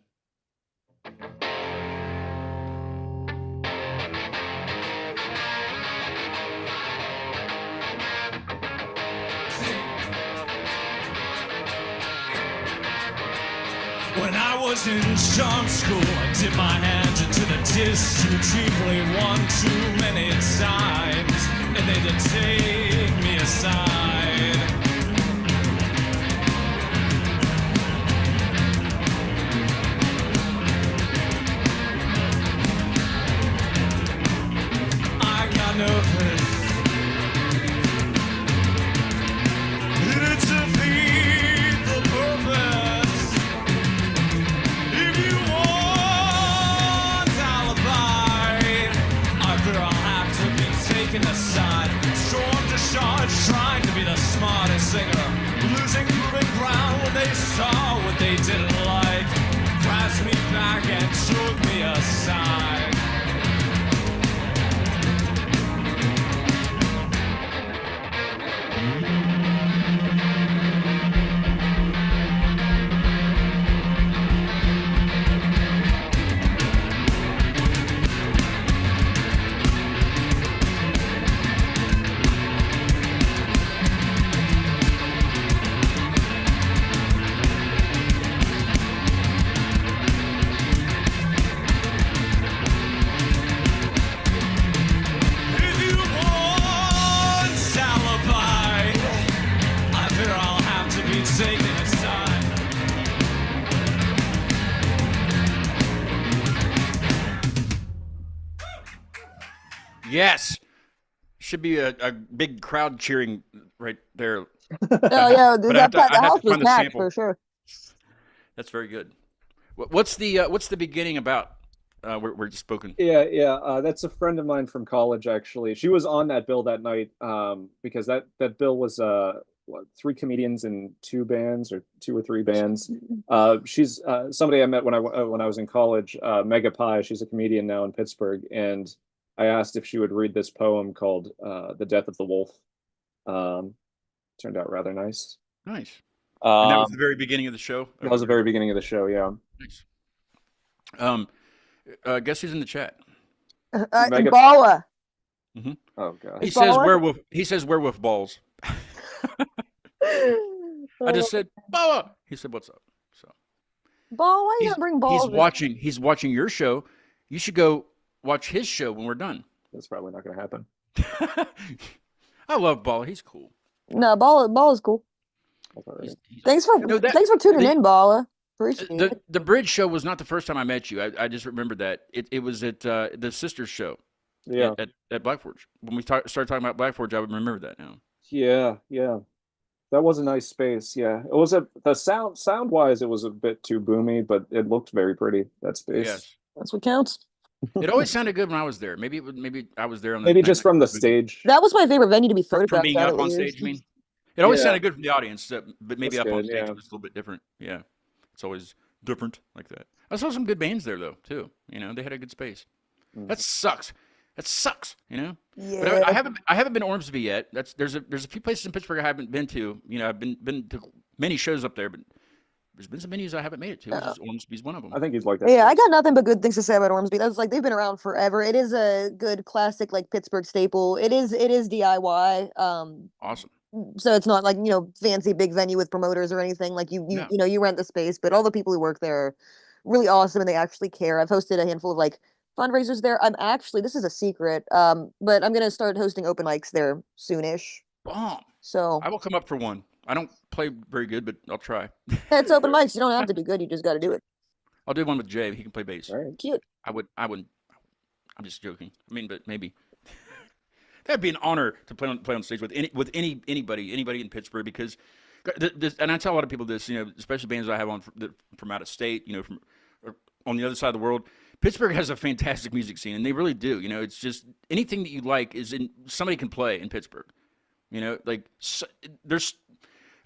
When I was in charm school, I dipped my hand into the dish too deeply one too many times, and they did take me aside. I got no faith in it to feed the purpose. If you want alibi, I fear I'll have to be taken aside. Storm to charge, trying to be the smartest singer, losing moving ground when they saw what they didn't like. Grasped me back and took me aside. If you want alibi, I fear I'll have to be taken aside. Yes. Should be a big crowd cheering right there. Oh yeah, But I have the to house was find the packed sample. for sure. That's very good. What's the beginning about? We're just spoken. Yeah. That's a friend of mine from college, actually. She was on that bill that night because that bill was three comedians in two bands or two or three bands. She's somebody I met when I was in college. Mega Pie. She's a comedian now in Pittsburgh, and I asked if she would read this poem called "The Death of the Wolf." Turned out rather nice. Nice. And that was Um, the very beginning of the show. that was the very beginning of the show. Yeah. Nice. Guess who's in the chat? Mega- Bala. Oh god. He Is says Bala? werewolf. He says werewolf balls. I just said Bala. He said, "What's up?" So Ball, why you he's, gotta bring balls? he's watching. He's watching your show. You should go watch his show when we're done. That's probably not going to happen. I love Bala. He's cool. No, Ball is cool. That's all right. He's Thanks for No, that- thanks for tuning the- in, Bala. Appreciate it. the bridge show was not the first time I met you. I just remembered that it was at the Sisters show Yeah. at Black Forge. When we started talking about Black Forge, I would remember that now. Yeah. That was a nice space. Yeah. It was the sound wise, it was a bit too boomy, but it looked very pretty, that space. Yes, That's what counts. it always sounded good when I was there. Maybe I was there on the Maybe night just I from the was- stage. That was my favorite venue to be from photographed being at up on Lylyth. stage. I mean, it always Yeah. sounded good from the audience, but maybe That's up on good, stage yeah. it was a little bit different. Yeah, it's always different like that. I saw some good bands there though too. You know, they had a good space. Mhm. That sucks. That sucks. You know. Yeah. But I haven't been to Ormsby yet. There's a few places in Pittsburgh I haven't been to. You know, I've been to many shows up there, but there's been some venues I haven't made it to. Which is Ormsby's one of them. I think you'd like that. Yeah, I space. got nothing but good things to say about Ormsby. That's like they've been around forever. It is a good classic like Pittsburgh staple. It is DIY. Awesome. So it's not like, fancy big venue with promoters or anything. Like you No. you rent the space, but all the people who work there are really awesome and they actually care. I've hosted a handful of like fundraisers there. This is a secret. But I'm gonna start hosting open mics there soonish. Bomb. So I will come up for one. I don't play very good, but I'll try. it's open mics. You don't have to do good. You just got to do it. I'll do one with Jay. He can play bass. All right. Cute. I wouldn't. I'm just joking. I mean, but maybe that'd be an honor to play on stage with anybody in Pittsburgh because, and I tell a lot of people this, especially bands I have on from out of state, from or on the other side of the world. Pittsburgh has a fantastic music scene, and they really do. It's just anything that you like somebody can play in Pittsburgh. There's.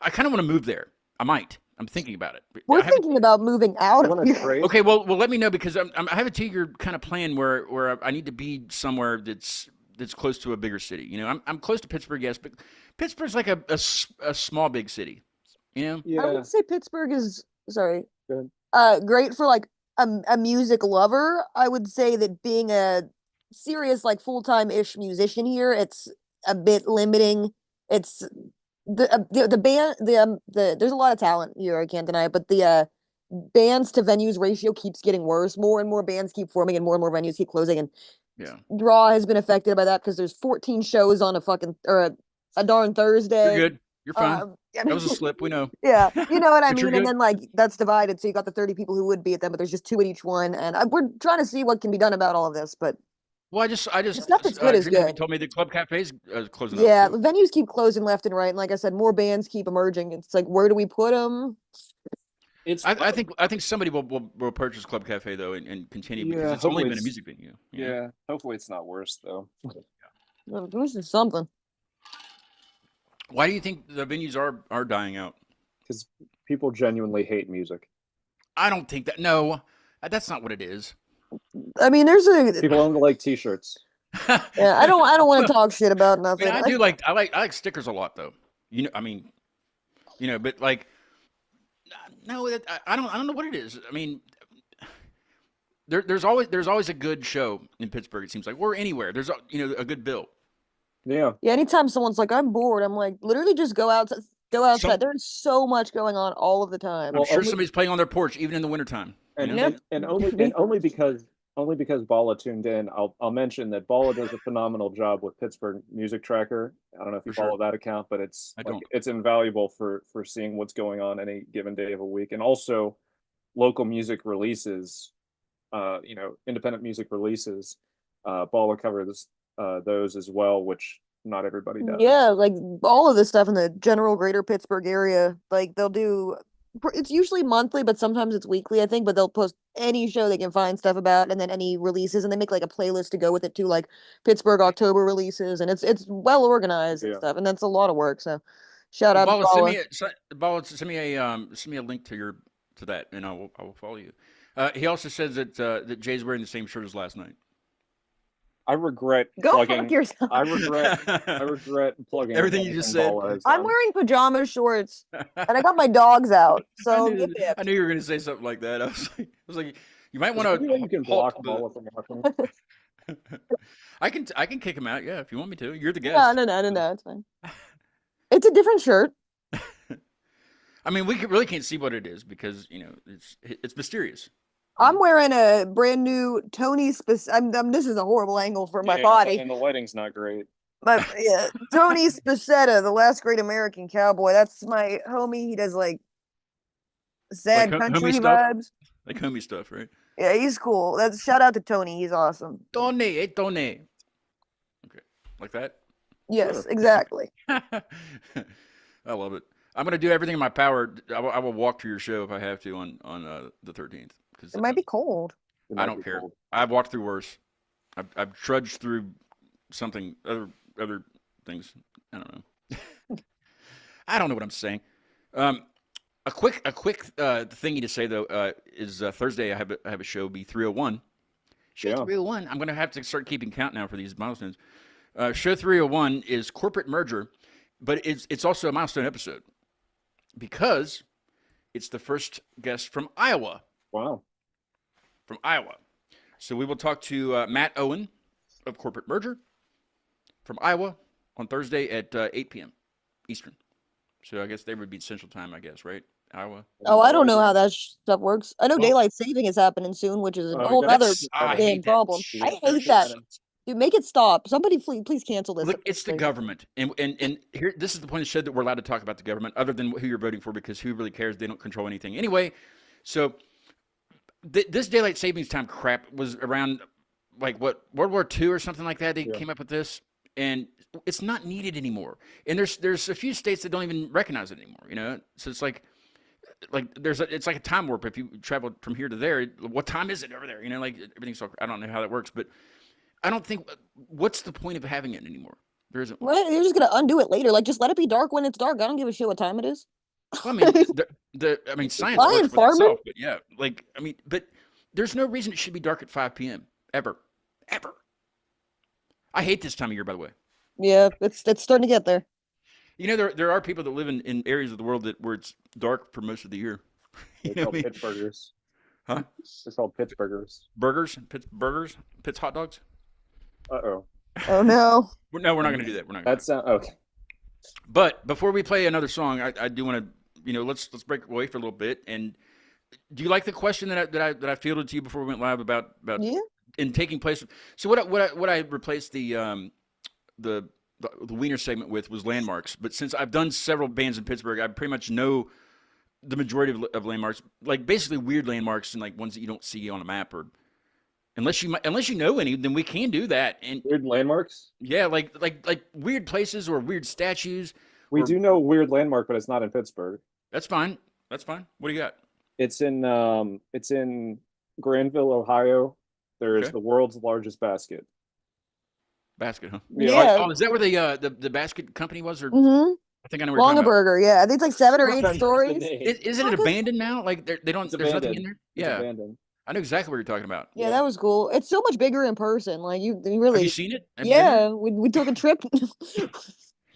I kind of want to move there. I might. I'm thinking about it. We're thinking about moving out You of want to here. trade? Okay, well, let me know because I have a 2-year kind of plan where I need to be somewhere that's close to a bigger city. I'm close to Pittsburgh, yes, but Pittsburgh's like a small big city. I Yeah. would say Pittsburgh is Good. great for like a music lover. I would say that being a serious like full-time-ish musician here, it's a bit limiting. It's the band there's a lot of talent here, I can't deny it, but the bands to venues ratio keeps getting worse. More and more bands keep forming and more venues keep closing, and Yeah. draw has been affected by that because there's 14 shows on a darn Thursday. You're good. You're fine. Yeah, That was a slip. We know. yeah, you know what I But you're mean. And good. then like that's divided, so you got the 30 people who would be at them, but there's just 2 at each one. And we're trying to see what can be done about all of this. But Well, I just stuff that's good is Dream Heavy good. told me the club cafe's closing yeah, up. the too. venues keep closing left and right. And like I said, more bands keep emerging. It's like, where do we put them? It's I think somebody will purchase Club Cafe though and continue because Yeah, it's only hopefully been a it's- music venue. yeah. Hopefully it's not worse though. This is something. Why do you think the venues are dying out? Because people genuinely hate music. I don't think that. No, that's not what it is. I mean, there's a People only like T-shirts. yeah. I don't want to talk shit about nothing. I do like I like stickers a lot though. But like, no, I don't know what it is. I mean, there's always a good show in Pittsburgh. It seems like or anywhere. There's a good bill. Yeah. Yeah, anytime someone's like, I'm bored, I'm like, literally just go outside. Go outside. There's so much going on all of the time. Well, I'm sure only- somebody's playing on their porch even in the wintertime. And, Yeah. and only because Bala tuned in, I'll mention that Bala does a phenomenal job with Pittsburgh Music Tracker. I don't know if you For sure. follow that account, but it's I don't. it's invaluable for seeing what's going on any given day of a week, and also local music releases. Independent music releases. Bala covers those as well, which not everybody does. Yeah, like all of this stuff in the general greater Pittsburgh area, like they'll do, it's usually monthly, but sometimes it's weekly, I think, but they'll post any show they can find stuff about and then any releases, and they make like a playlist to go with it too, like Pittsburgh October releases, and it's well organized and Yeah. stuff, and that's a lot of work. So Shout out to Bala, send Bala. me send me a link to that, and I will follow you. He also says that Jay's wearing the same shirt as last night. I regret Go plugging. fuck yourself. I regret plugging Everything you just said. Bala has I'm done. wearing pajama shorts and I got my dogs out. So I get knew, it. I knew you were going to say something like that. I was like, you might want Is there any way you can to block Bala from watching. I can kick him out. Yeah, if you want me to. You're the guest. No, it's fine. It's a different shirt. I mean, we really can't see what it is because it's mysterious. I'm wearing a brand new Tony. This is a horrible angle for my body. And the lighting's not great. But yeah, Tony Spacetta, the last great American cowboy. That's my homie. He does like sad Like country homie stuff? vibes. Like homie stuff, right? Yeah, he's cool. That's shout out to Tony. He's awesome. Tony, hey Tony. Okay, like that. Yes, exactly. I love it. I'm gonna do everything in my power. I will walk to your show if I have to on the 13th. Because It might be cold. It I might don't be care. cold. I've walked through worse. I've trudged through other things. I don't know. I don't know what I'm saying. A quick thingy to say though is Thursday I have a show, be 301. Show Yeah. 301. I'm gonna have to start keeping count now for these milestones. Show 301 is corporate merger, but it's also a milestone episode because it's the first guest from Iowa. Wow. From Iowa. So we will talk to Matt Owen of Corporate Merger from Iowa on Thursday at 8 p.m. Eastern. So I guess they would be Central Time, I guess, right? Iowa. Oh, I don't know how that stuff works. I know daylight saving is happening soon, which is a whole other I damn hate that problem. shit. I hate that. Dude, make it stop. Somebody please cancel this. Look, it's the government. And here, this is the point of the show that we're allowed to talk about the government other than who you're voting for because who really cares? They don't control anything. Anyway, so this daylight savings time crap was around like what, World War II or something like that. They came up with this and it's not needed anymore. And there's a few states that don't even recognize it anymore, So it's like it's like a time warp. If you travel from here to there, what time is it over there? Like everything's so, I don't know how that works, but I don't think, what's the point of having it anymore? There isn't. Well, you're just gonna undo it later. Like, just let it be dark when it's dark. I don't give a shit what time it is. Well, I mean, science works for farming? itself, but yeah, but there's no reason it should be dark at 5 p.m. ever. I hate this time of year, by the way. Yeah, it's starting to get there. There are people that live in areas of the world where it's dark for most of the year. They're called Pittsburghers. Huh? They're called Pittsburghers. Burgers, Pitts hot dogs. Uh-oh. Oh no. No, we're not going to do that. We're not. That's okay. But before we play another song, I do want to, let's break away for a little bit. And do you like the question that I fielded to you before we went live about in taking place? So what I replaced the Wiener segment with was landmarks. But since I've done several bands in Pittsburgh, I pretty much know the majority of landmarks, like basically weird landmarks and like ones that you don't see on a map or. Unless you know any, then we can do that. And weird landmarks? Yeah, like weird places or weird statues. We do know a weird landmark, but it's not in Pittsburgh. That's fine. What do you got? It's in Granville, Ohio. There is the world's largest basket. Basket, huh? Yeah. Oh, is that where the basket company was? Or I think I know where you're talking Longaberger, yeah. I think it's like 7 or 8 stories. Isn't it abandoned now? Like they don't. There's nothing in there. It's abandoned. I know exactly what you're talking about. Yeah, that was cool. It's so much bigger in person. Like you really. Have you seen it? We took a trip.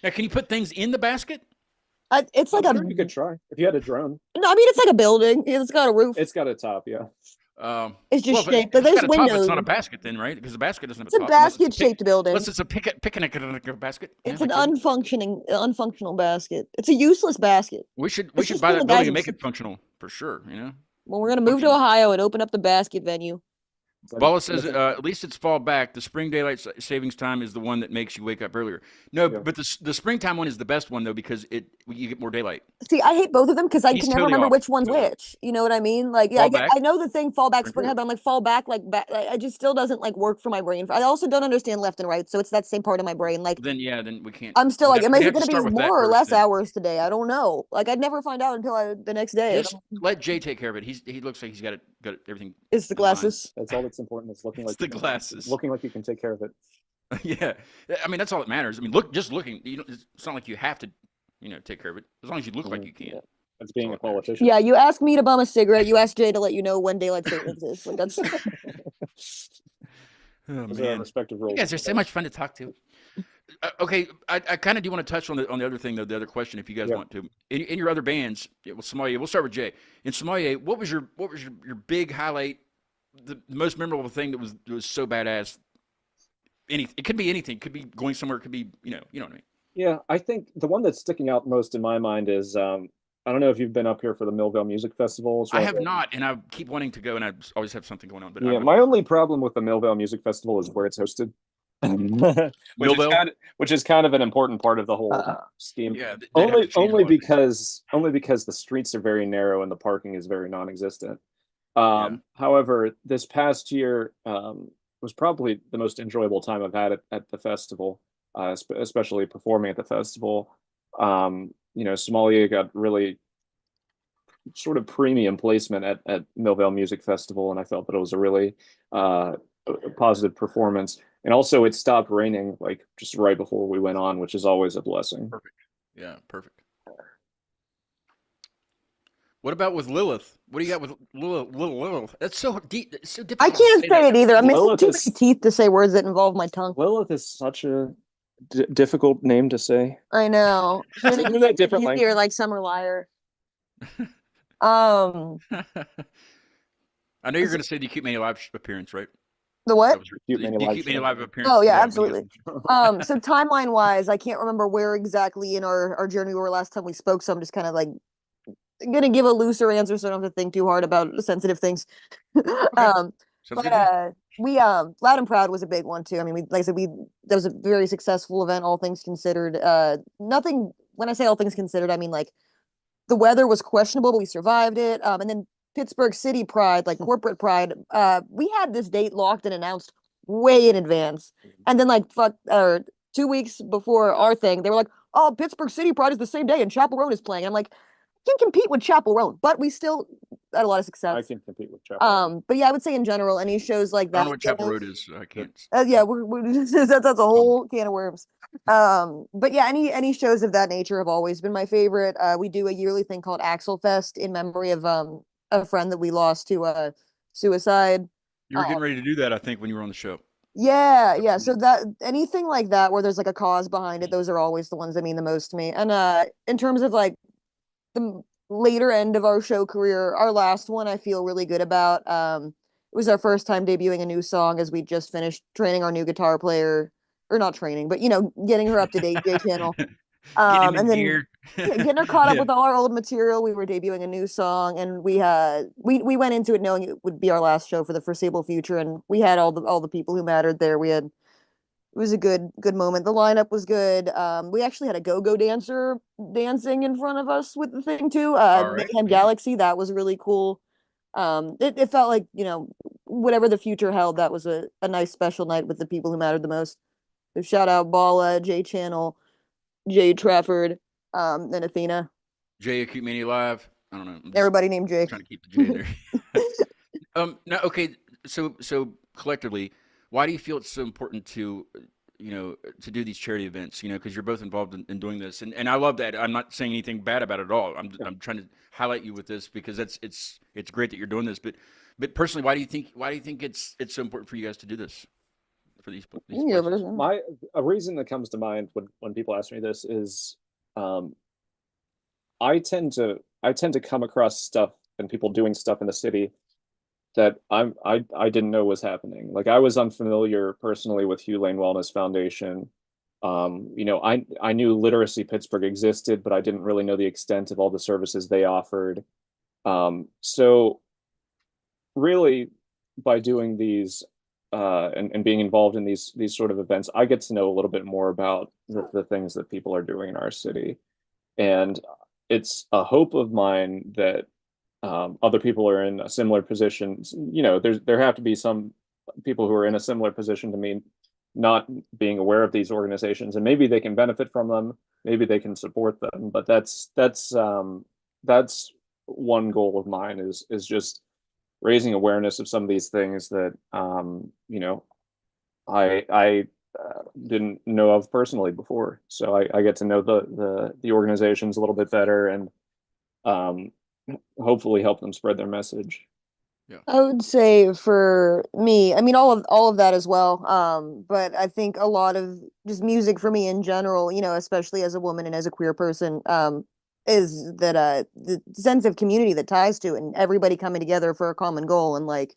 Now, can you put things in the basket? It's like I'm sure you could try if you had a drone. No, I mean it's like a building. It's got a roof. It's got a top, yeah. It's just shaped, but there's there's windows. Top, it's not a basket then, right? Because the basket doesn't have It's a top. a basket-shaped building. Unless it's a picnic basket. It's an unfunctional basket. It's a useless basket. We should buy that building and make it functional for sure. Well, we're gonna move to Ohio and open up the basket venue. Bala says at least it's fall back. The spring daylight savings time is the one that makes you wake up earlier. No, but the springtime one is the best one though because you get more daylight. See, I hate both of them because I He's can never totally remember off. which one's which. You know what I mean? Like, yeah, I know the thing fall back, spring, but I'm like fall back, like it just still doesn't like work for my brain. I also don't understand left and right, so it's that same part of my brain. Like, then we can't. I'm still like, am I going to to be more or less hours today? I don't know. Like, I'd never find out until the next day. Just let Jay take care of it. He looks like he's got everything. It's the glasses. That's all that's important. Is looking like the glasses. Looking like you can take care of it. Yeah, I mean that's all that matters. I mean, just looking. It's not like you have to take care of it. As long as you look like you can. Yeah. That's being a all that matters. politician. Yeah, you ask me to bum a cigarette, you ask Jay to let you know when daylight savings is. Like that's Oh Those are our man, respective you roles. guys are so much fun to talk to. Okay, I kind of do want to touch on the other thing though, the other question, if you guys Yeah. want to. In your other bands, well, Sommelier, we'll start with Jay. In Sommelier, what was your big highlight, the most memorable thing that was so badass? It could be anything. It could be going somewhere. It could be you know what I mean. Yeah, I think the one that's sticking out most in my mind is I don't know if you've been up here for the Millvale Music Festival. It's I one of have the- not, and I keep wanting to go, and I always have something going on. But Yeah, my only problem with the Millvale Music Festival is where it's hosted. Millvale? Which is kind of an important part of the whole scheme. yeah, they'd have to change a lot of things. Only because the streets are very narrow and the parking is very non-existent. Yeah. However, this past year was probably the most enjoyable time I've had at the festival, especially performing at the festival. Somalia got really sort of premium placement at Millvale Music Festival, and I felt that it was a really positive performance. And also, it stopped raining like just right before we went on, which is always a blessing. Perfect. Yeah, perfect. What about with Lylyth? What do you got with Lylyth? That's so deep. It's so I difficult. can't to say it either. I'm missing Lilith too is- many teeth to say words that involve my tongue. Lilith is such a difficult name to say. I know. Isn't that different Easier, like Summer Liar. Um, I know you're going to say the Cute Mania live appearance, right? the That what? was Cute the Mania live Cute Mania show. live appearance. Oh yeah, when you absolutely. guys- So timeline wise, I can't remember where exactly in our journey we were last time we spoke, so I'm just kind of like gonna give a looser answer so I don't have to think too hard about sensitive things. Sounds But good to me. we Loud and Proud was a big one too. I mean, like I said, that was a very successful event, all things considered. Nothing, when I say all things considered, I mean like the weather was questionable, but we survived it. And then Pittsburgh City Pride, like corporate pride, we had this date locked and announced way in advance. And then 2 weeks before our thing, they were like, "Oh, Pittsburgh City Pride is the same day and Chapel Roan is playing." I'm like, can compete with Chapel Roan, but we still had a lot of I success. can compete with Chapel. But yeah, I would say in general, any shows like I that. don't know what Chapel Road is. So I can't. Yeah, that's a whole can of worms. But yeah, any shows of that nature have always been my favorite. We do a yearly thing called Axel Fest in memory of a friend that we lost to suicide. You were getting ready to do that, I think, when you were on the show. Yeah. So that anything like that where there's like a cause behind it, those are always the ones that mean the most to me. And in terms of like the later end of our show career, our last one I feel really good about. It was our first time debuting a new song as we just finished training our new guitar player, or not training, but getting her up to date J channel. Getting And then gear. getting her caught up Yeah. with all our old material. We were debuting a new song, and we went into it knowing it would be our last show for the foreseeable future, and we had all the people who mattered there. It was a good moment. The lineup was good. We actually had a go-go dancer dancing in front of us with the thing too. All right, Mayhem yeah. Galaxy, that was really cool. It felt like, whatever the future held, that was a nice special night with the people who mattered the most. So shout out Bala, J Channel, Jay Trafford, and Athena. Jay, Acute Mania Live. I don't know. I'm just Everybody named Jay. trying to keep the J in there. Now, okay. So collectively, why do you feel it's so important to do these charity events? Because you're both involved in doing this, and I love that. I'm not saying anything bad about it at all. I'm trying to highlight you with this because it's great that you're doing this. But personally, why do you think it's so important for you guys to do this for these Yeah, places? A reason that comes to mind when people ask me this is I tend to come across stuff and people doing stuff in the city that I didn't know was happening. Like I was unfamiliar personally with Hugh Lane Wellness Foundation. I knew Literacy Pittsburgh existed, but I didn't really know the extent of all the services they offered. So really by doing these and being involved in these sort of events, I get to know a little bit more about the things that people are doing in our city. And it's a hope of mine that other people are in a similar position. There have to be some people who are in a similar position to me, not being aware of these organizations, and maybe they can benefit from them, maybe they can support them. But that's one goal of mine is just raising awareness of some of these things that I didn't know of personally before. So I get to know the organizations a little bit better, and hopefully help them spread their message. I would say for me, I mean all of that as well. But I think a lot of just music for me in general, especially as a woman and as a queer person, is that the sense of community that ties to it and everybody coming together for a common goal. And like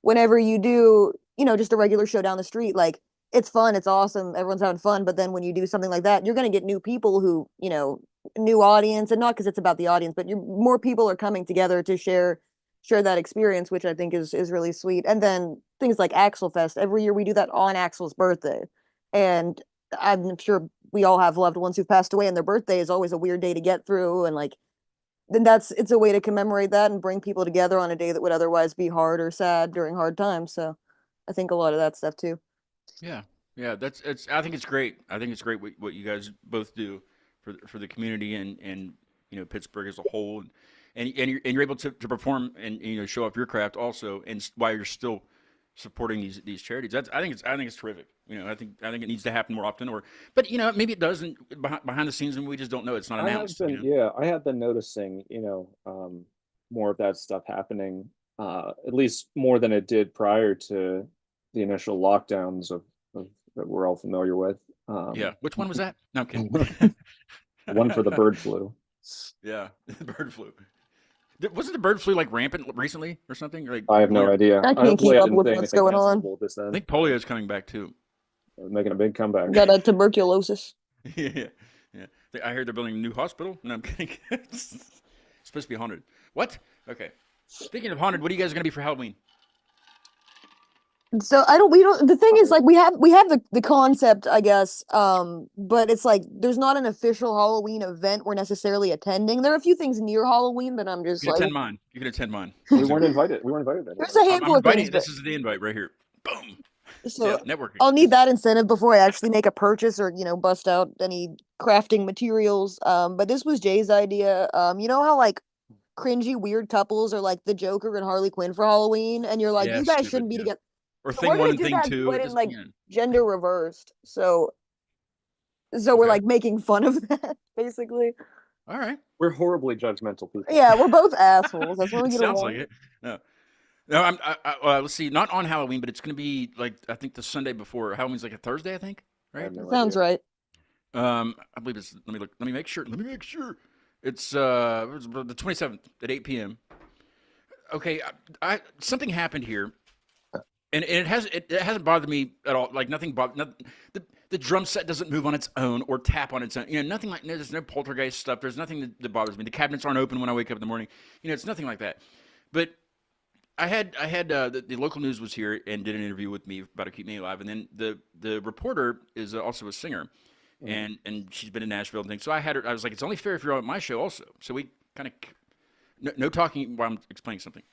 whenever you do, just a regular show down the street, like it's fun, it's awesome, everyone's having fun. But then when you do something like that, you're gonna get new people who, new audience, and not because it's about the audience, but more people are coming together to share that experience, which I think is really sweet. And then things like Axel Fest, every year we do that on Axel's birthday. And I'm sure we all have loved ones who've passed away, and their birthday is always a weird day to get through. And like, then it's a way to commemorate that and bring people together on a day that would otherwise be hard or sad during hard times. So I think a lot of that stuff too. Yeah, yeah, I think it's great. I think it's great what you guys both do for the community and Pittsburgh as a whole, and you're able to perform and show off your craft also, and while you're still supporting these charities. I think it's terrific. I think it needs to happen more often. But maybe it doesn't behind the scenes, and we just don't know. It's not announced. I have been noticing more of that stuff happening, at least more than it did prior to the initial lockdowns of that we're all familiar with. Yeah, which one was that? No, I'm kidding. One for the bird flu. Yeah, the bird flu. Wasn't the bird flu like rampant recently or something? Like, I have no idea. I can't keep up with what's going on. I think polio is coming back too. Making a big comeback. Got tuberculosis. Yeah. I heard they're building a new hospital. No, I'm kidding. It's supposed to be haunted. What? Okay. Speaking of haunted, what are you guys going to be for Halloween? So the thing is, like, we have the concept, I guess, but it's like there's not an official Halloween event we're necessarily attending. There are a few things near Halloween that I'm just You like, can attend mine. We weren't invited. Then. There's a handful of things. This is the invite right here. Boom. So yeah, networking. I'll need that incentive before I actually make a purchase or bust out any crafting materials. But this was Jay's idea. You know how like cringy weird couples are like the Joker and Harley Quinn for Halloween, and you're like, you guys shouldn't be together. Or thing one and thing two. But in like gender reversed. So we're like making fun of that, basically. All right. We're horribly judgmental people. Yeah, we're both assholes. That's what we get Sounds along. like it. No, let's see, not on Halloween, but it's going to be like, I think the Sunday before. Halloween's like a Thursday, I think, right? Sounds right. I believe it's, let me make sure. It's the 27th at 8 p.m. Okay, something happened here. And it hasn't bothered me at all. Like nothing the drum set doesn't move on its own or tap on its own. Nothing like there's no poltergeist stuff. There's nothing that bothers me. The cabinets aren't open when I wake up in the morning. It's nothing like that. But I had the local news was here and did an interview with me about to keep me alive. And then the reporter is also a singer, and she's been in Nashville and things. So I was like, it's only fair if you're on my show also. So we kind of no talking while I'm explaining something.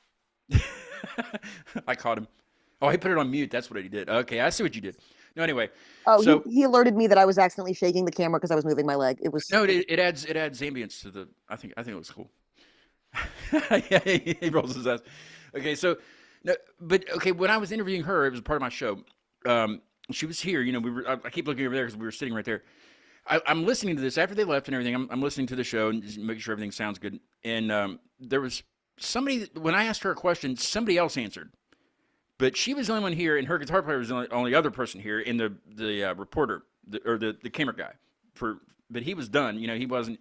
I caught him. Oh, he put it on mute. That's what he did. Okay, I see what you did. No, anyway. Oh, so he alerted me that I was accidentally shaking the camera because I was moving my leg. It was it adds ambience to the. I think it looks cool. Yeah, he rolls his ass. Okay, so, no, but okay, when I was interviewing her, it was part of my show. She was here. I keep looking over there because we were sitting right there. I'm listening to this after they left and everything. I'm listening to the show and just making sure everything sounds good. And there was somebody when I asked her a question, somebody else answered. But she was the only one here, and her guitar player was the only other person here, and the reporter, the camera guy. But he was done, he wasn't,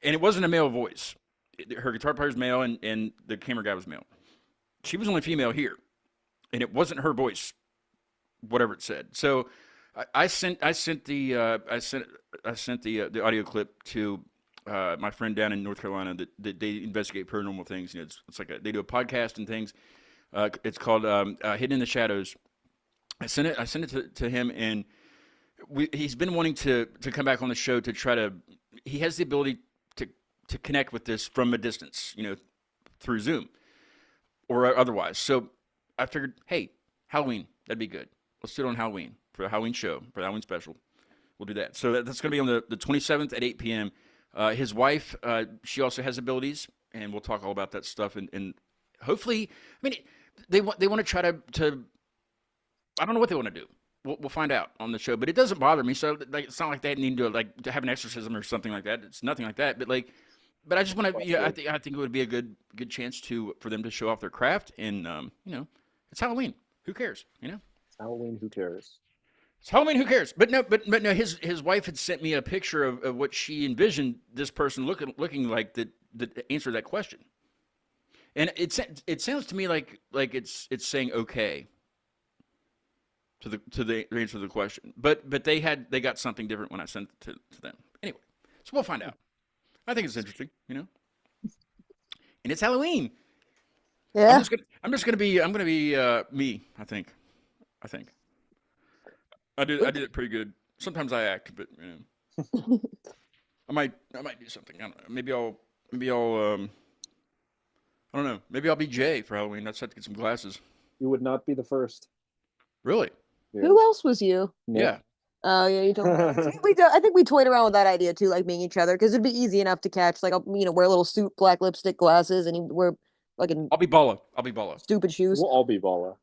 and it wasn't a male voice. Her guitar player's male, and the camera guy was male. She was only female here, and it wasn't her voice, whatever it said. So I sent the audio clip to my friend down in North Carolina that they investigate paranormal things. It's like they do a podcast and things. It's called Hidden in the Shadows. I sent it to him, and he's been wanting to come back on the show to try to. He has the ability to connect with this from a distance, through Zoom or otherwise. So I figured, hey, Halloween, that'd be good. Let's do it on Halloween for the Halloween show, for the Halloween special. We'll do that. So that's going to be on the 27th at 8 p.m. His wife, she also has abilities, and we'll talk all about that stuff. And hopefully, I mean, they want to try to I don't know what they want to do. we'll find out on the show. But it doesn't bother me. So like, it's not like they need to have an exorcism or something like that. It's nothing like that. But I just want to. I think it would be a good chance for them to show off their craft. And it's Halloween. Who cares? It's Halloween. Who cares? It's Halloween. Who cares? But no. His wife had sent me a picture of what she envisioned this person looking like that answered that question. And it sounds to me like it's saying okay to the answer to the question. But they got something different when I sent it to them. Anyway, so we'll find out. I think it's interesting, And it's Halloween. Yeah. I'm gonna be me. I think. I did it pretty good. Sometimes I act, but I might do something. I don't know. Maybe I'll I don't know. Maybe I'll be Jay for Halloween. I just have to get some glasses. You would not be the first. Really? Yeah. Who else was you? Yeah. Oh yeah, you don't. I think we toyed around with that idea too, like being each other, because it'd be easy enough to catch. Like I'll wear a little suit, black lipstick, glasses, and wear fucking I'll be Bala. stupid shoes. We'll all be Bala.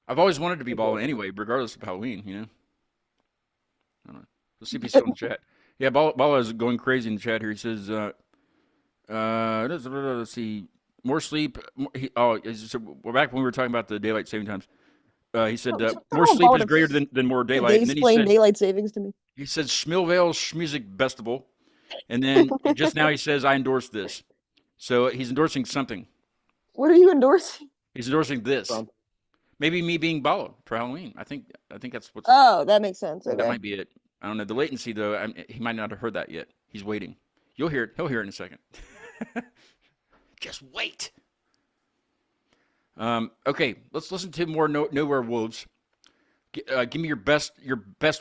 I've always wanted to be Bala anyway, regardless of Halloween. I don't know. Let's see if he's still in the chat. Yeah, Bala is going crazy in the chat here. He says, let's see, more sleep. We're back when we were talking about the daylight saving times. He said, more sleep is greater than more daylight. They And then explained daylight savings to me. He said, Schmilvale Schmusic Festival. And then just now he says, I endorse this. So he's endorsing something. What are you endorsing? He's endorsing this. Maybe me being Bala for Halloween. I think that's what's. Oh, that makes sense. Okay. That might be it. I don't know. The latency, though, he might not have heard that yet. He's waiting. You'll hear it. He'll hear it in a second. Just wait. Okay, let's listen to more Nowhere Wolves. Give me your best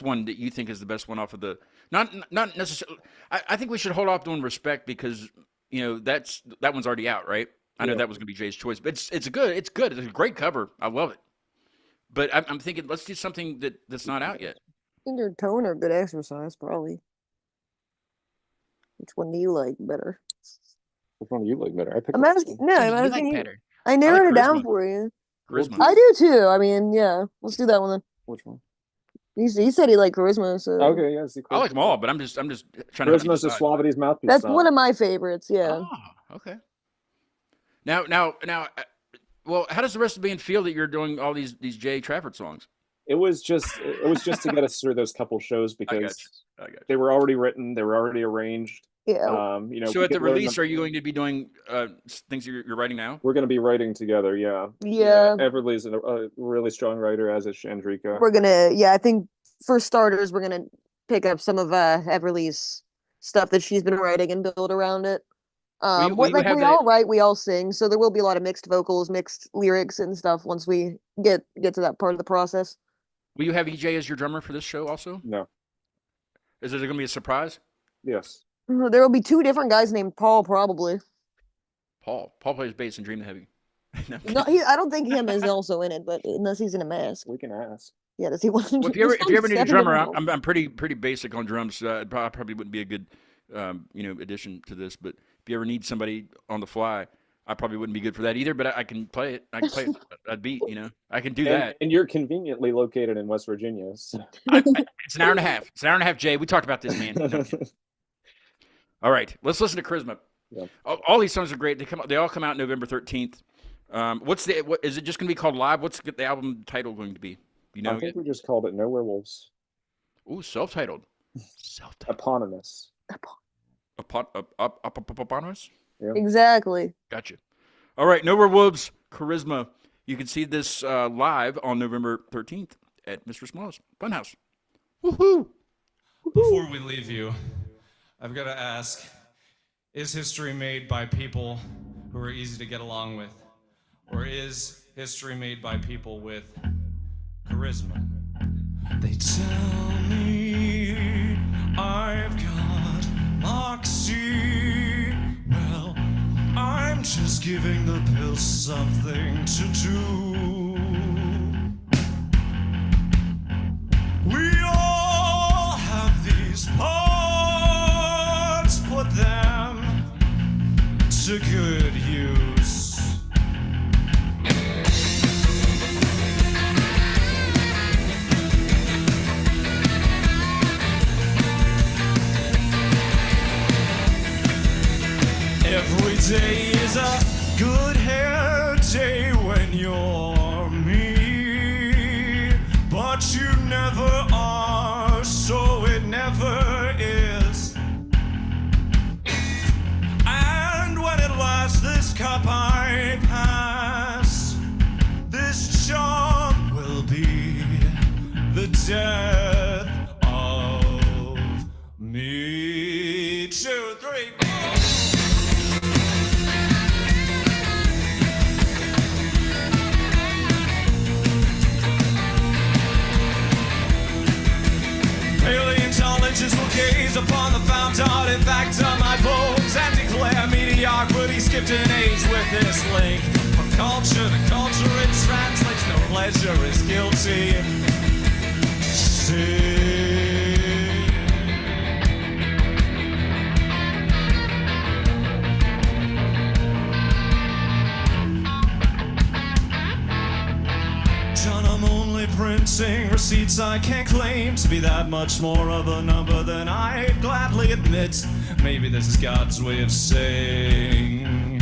one that you think is the best one off of the. Not necessarily. I think we should hold off doing Respect because that one's already out, right? I know that was going to be Jay's choice, but it's good. It's good. It's a great cover. I love it. But I'm thinking, let's do something that's not out yet. Your tone or good exercise, probably. Which one do you like better? Which one do you like better? I'm asking. No, I'm You asking like you. better. I narrowed like it down Charisma. for you. Charisma. I do too. I mean, yeah. Let's do that one then. Which one? He said he liked Charisma, so Okay, yeah. See, I like them all, but I'm just trying to. Charisma's the Suavity's Mouthpiece. that's song. one of my favorites. Yeah. Oh, okay. Now, well, how does the rest of the band feel that you're doing all these Jay Trafford songs? It was just to get us through those couple shows because I got you. they were already written, they were already arranged. Yeah. So at the release, are you going to be doing things you're writing now? We're going to be writing together, yeah. Yeah. Everly's a really strong writer, as is Candrika. We're gonna. Yeah, I think for starters, we're gonna pick up some of Everly's stuff that she's been writing and build around it. Will you We have all write, we all sing, so there will be a lot of mixed vocals, mixed lyrics, and stuff once we get to that part of the process. Will you have EJ as your drummer for this show also? No. Is it going to be a surprise? Yes. There will be two different guys named Paul, probably. Paul plays bass in Dream the Heavy. No, I don't think him is also in it, but unless he's in a mask. We can ask. Yeah, does he want to? Well, if you ever need a drummer, I'm pretty basic on drums. So I probably wouldn't be a good addition to this. But if you ever need somebody on the fly, I probably wouldn't be good for that either. But I can play it. I can play a beat. I can do that. And you're conveniently located in West Virginia. So. It's an hour and a half. It's an hour and a half, Jay. We talked about this, man. No. All right, let's listen to Charisma. Yeah. All these songs are great. They all come out November 13th. What is it just going to be called live? What's the album title going to be? I think we just called it Nowhere Wolves. Ooh, self-titled. Eponymous. Eponymous? Yeah. Exactly. Gotcha. All right, Nowhere Wolves, Charisma. You can see this live on November 13th at Mr. Small's Funhouse. Woohoo! Before we leave you, I've got to ask, is history made by people who are easy to get along with? Or is history made by people with charisma? They tell me I've got moxie. Well, I'm just giving the pills something to do. We all have these parts, put them to good use. day is a good hair day when you're me, but you never are, so it never is. And when at last this cup I pass, this charm will be the death of me. 2, 3, 4. Paleontologists will gaze upon the found artifact of my bones and declare mediocrity skipped an age with this link. From culture to culture it translates, no pleasure is guilty. John, I'm only printing receipts. I can't claim to be that much more of a number than I'd gladly admit. Maybe this is God's way of saying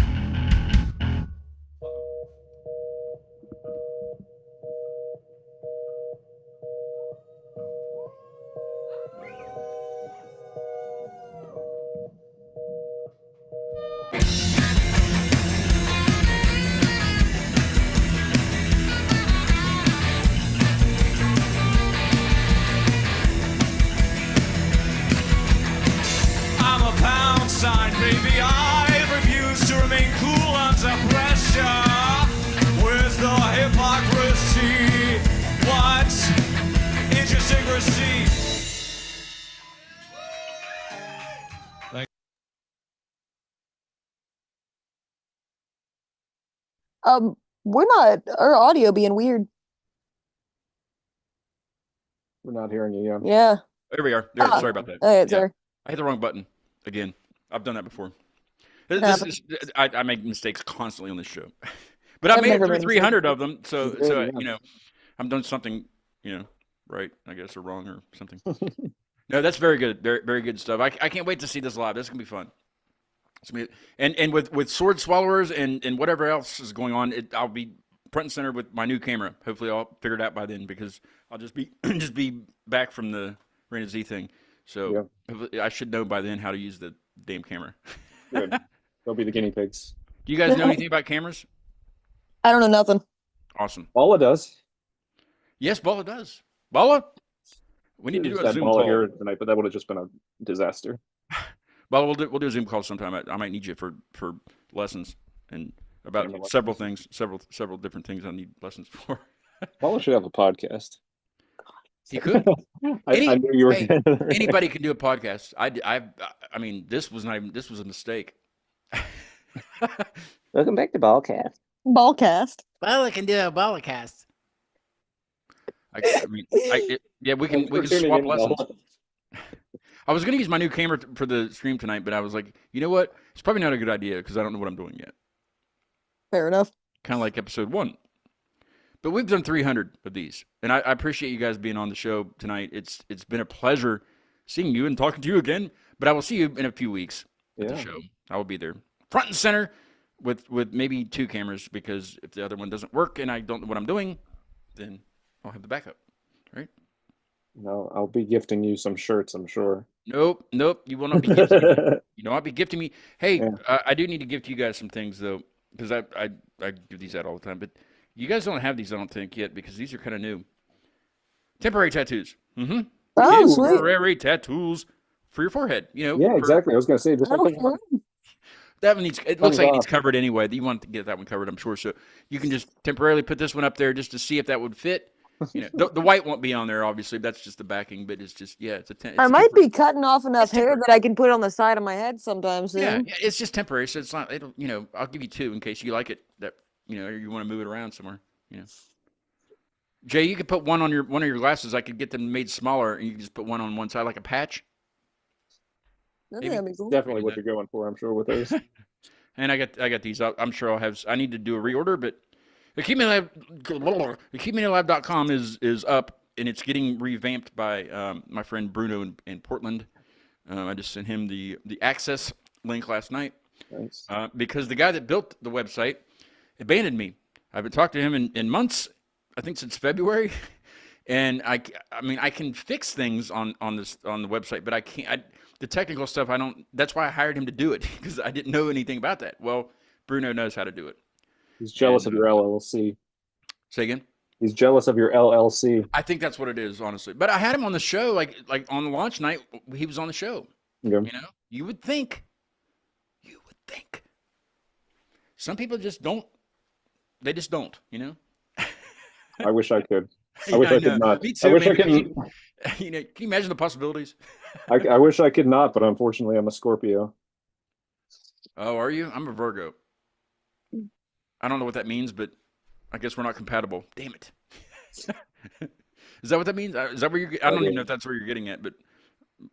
I'm a pound sign, baby. I refuse to remain cool under pressure. Where's the hypocrisy? What idiosyncrasy? We're not our audio being weird. We're not hearing you. Yeah. Yeah. There we are. There, Ah. sorry about that. Hey, Yeah. sorry. I hit the wrong button again. I've done that before. This happens. is, I make mistakes constantly on this show, but I've I've made it never through made 300 of them. So, Good, yeah. you know, I'm done something, you know, right, I guess, or wrong or something. No, that's very good. Very, very good stuff. I can't wait to see this live. This is gonna be fun. It's gonna be, and with sword swallowers and whatever else is going on, I'll be front and center with my new camera. Hopefully, I'll figure it out by then because I'll just be just be back from the Rain Z thing. So hopefully I should know by then how to use the damn camera. Good. They'll be the guinea pigs. Do you guys know anything about cameras? I don't know nothing. Awesome. Bala does. Yes, Bala does. Bala, we need to do a That Zoom Bala call. here tonight, but that would have just been a disaster. Bala, we'll do a Zoom call sometime. I might need you for lessons and about Camera lessons. several things, several different things I need lessons for. Bala should have a podcast. He could. I knew you were. Hey, anybody can do a podcast. I mean, this was not even. This was a mistake. Welcome back to Ballcast. Ballcast. Bala can do a Balacast. Yeah, we can Thanks for tuning swap in, lessons. Bala. I was going to use my new camera for the stream tonight, but I was like, you know what? It's probably not a good idea because I don't know what I'm doing yet. Fair enough. Kind of like episode 1. But we've done 300 of these, and I appreciate you guys being on the show tonight. It's been a pleasure seeing you and talking to you again. But I will see you in a few weeks at the show. I will be there, front and center, with maybe 2 cameras because if the other one doesn't work and I don't know what I'm doing, then I'll have the backup. Right? No, I'll be gifting you some shirts, I'm sure. Nope. You will not be gifting me. You know, I'll be gifting me. Hey, Yeah. I do need to gift you guys some things though, because I give these out all the time. But you guys don't have these, I don't think, yet, because these are kind of new. Temporary tattoos. Mm-hmm. Oh, sweet. Temporary tattoos for your forehead. You know. Yeah, exactly. I was going to say, just like Okay. That one needs. It looks Thumbs like it needs up. covered anyway. You want to get that one covered, I'm sure. So you can just temporarily put this one up there just to see if that would fit. You know, the white won't be on there, obviously. That's just the backing, but it's just it's a. I might be cutting off enough hair that I can put on the side of my head sometime soon. Yeah, it's just temporary, so it's not. It'll, you know, I'll give you 2 in case you like it. That you know, or you want to move it around somewhere. You know, Jay, you could put one on one of your glasses. I could get them made smaller, and you can just put one on one side like a patch. That'd be cool. definitely what you're going for, I'm sure, with those. And I got these. I'm sure I'll have. I need to do a reorder, but the KeepMeAlive.com is up and it's getting revamped by my friend Bruno in Portland. I just sent him the access link last night, Nice. Because the guy that built the website abandoned me. I haven't talked to him in months, I think since February. And I mean, I can fix things on the website, but I can't. The technical stuff, I don't. That's why I hired him to do it, because I didn't know anything about that. Well, Bruno knows how to do it. He's jealous of your LLC. Say again? He's jealous of your LLC. I think that's what it is, honestly. But I had him on the show, like on the launch night. He was on the show. Yeah. You know, you would think. Some people just don't. They just don't. You know. I wish I could. I wish I could not. Me too. I wish I can could. you know? Can you imagine the possibilities? I wish I could not, but unfortunately, I'm a Scorpio. Oh, are you? I'm a Virgo. I don't know what that means, but I guess we're not compatible. Damn it. Is that what that means? Is that where you're? I don't even know if that's where you're getting at, but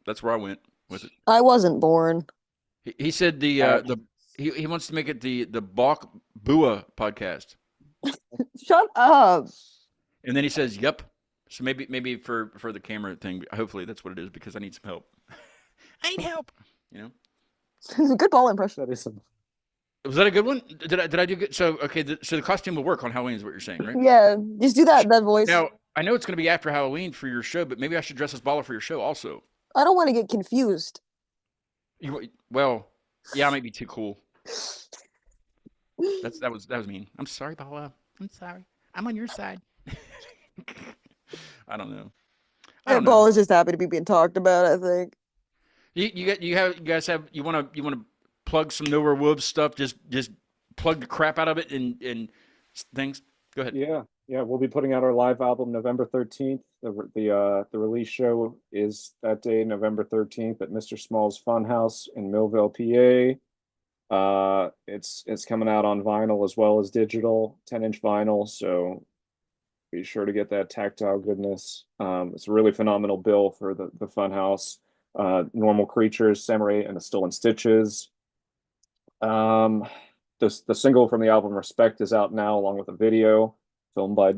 that's where I went with it. I wasn't born. He said he wants to make it the Balk Bua podcast. Shut up. And then he says, "Yep." So maybe for the camera thing, hopefully that's what it is, because I need some help. I need help. You know. Good ball impression. That is some. Was that a good one? Did I do good? So okay, so the costume will work on Halloween is what you're saying, right? Yeah, just do that voice. Now I know it's going to be after Halloween for your show, but maybe I should dress as Baller for your show also. I don't want to get confused. Well, yeah, I might be too cool. That was mean. I'm sorry, Paula. I'm sorry. I'm on your side. I don't know. Ball is just happy to be being talked about, I think. You want to plug some Nowhere Wolves stuff? Just plug the crap out of it and things. Go ahead. Yeah, we'll be putting out our live album November 13th. The release show is that day, November 13th, at Mr. Small's Funhouse in Millville, PA. It's coming out on vinyl as well as digital, 10-inch vinyl, so be sure to get that tactile goodness. It's a really phenomenal bill for the Funhouse. Normal Creatures, Samurai, and the Still in Stitches. The single from the album Respect is out now, along with a video filmed by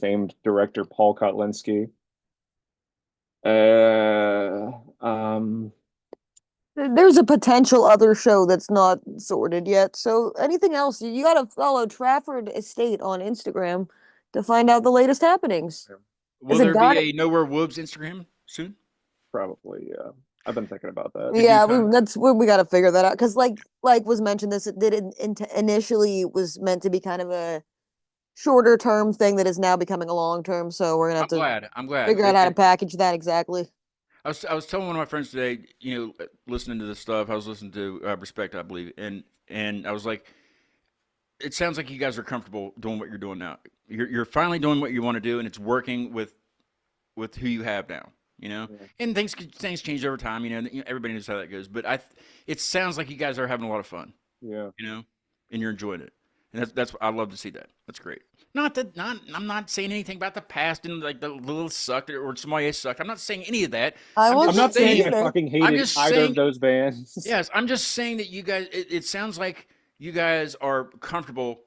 famed director Paul Kotlinski. There's a potential other show that's not sorted yet. So anything else, you got to follow Trafford Estate on Instagram to find out the latest happenings. Will there be a Nowhere Wolves Instagram soon? Probably, yeah. I've been thinking about that. Yeah, we got to figure that out, because like was mentioned, this initially was meant to be kind of a shorter term thing that is now becoming a long term. So we're gonna have I'm glad. Figure out how to package that exactly. I was telling one of my friends today, you know, listening to this stuff. I was listening to Respect, I believe, and I was like, it sounds like you guys are comfortable doing what you're doing now. You're finally doing what you want to do, and it's working with who you have now. You know, and things change over time. You know, everybody knows how that goes. But it sounds like you guys are having a lot of fun. Yeah. You know, and you're enjoying it, and that's I love to see that. That's great. I'm not saying anything about the past and like the little sucked or Sommelier sucked. I'm not saying any of that. I'm not saying I fucking hated either of those bands. Yes, I'm just saying that you guys. It sounds like you guys are comfortable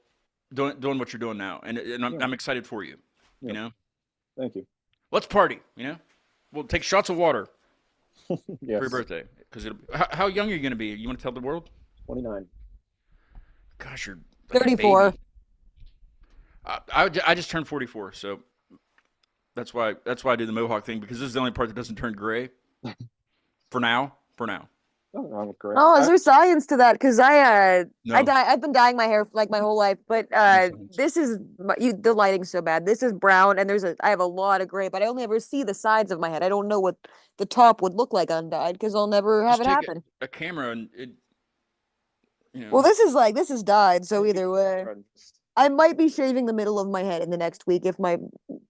doing what you're doing now, and I'm excited for you. Yeah. You know. Thank you. Let's party. You know. We'll take shots of water yes. for your birthday. Because how young are you going to be? You want to tell the world? 29. Gosh, you're like 34. I just turned 44, so that's why I do the mohawk thing, because this is the only part that doesn't turn gray. For now. Nothing wrong with gray. Oh, is there science to that? Because I've been dyeing my hair like my whole life, but this is the lighting's so bad. This is brown, and I have a lot of gray, but I only ever see the sides of my head. I don't know what the top would look like undyed, because I'll never have it happen. A camera and it. You know. Well, this is dyed, so either way, I might be shaving the middle of my head in the next week if my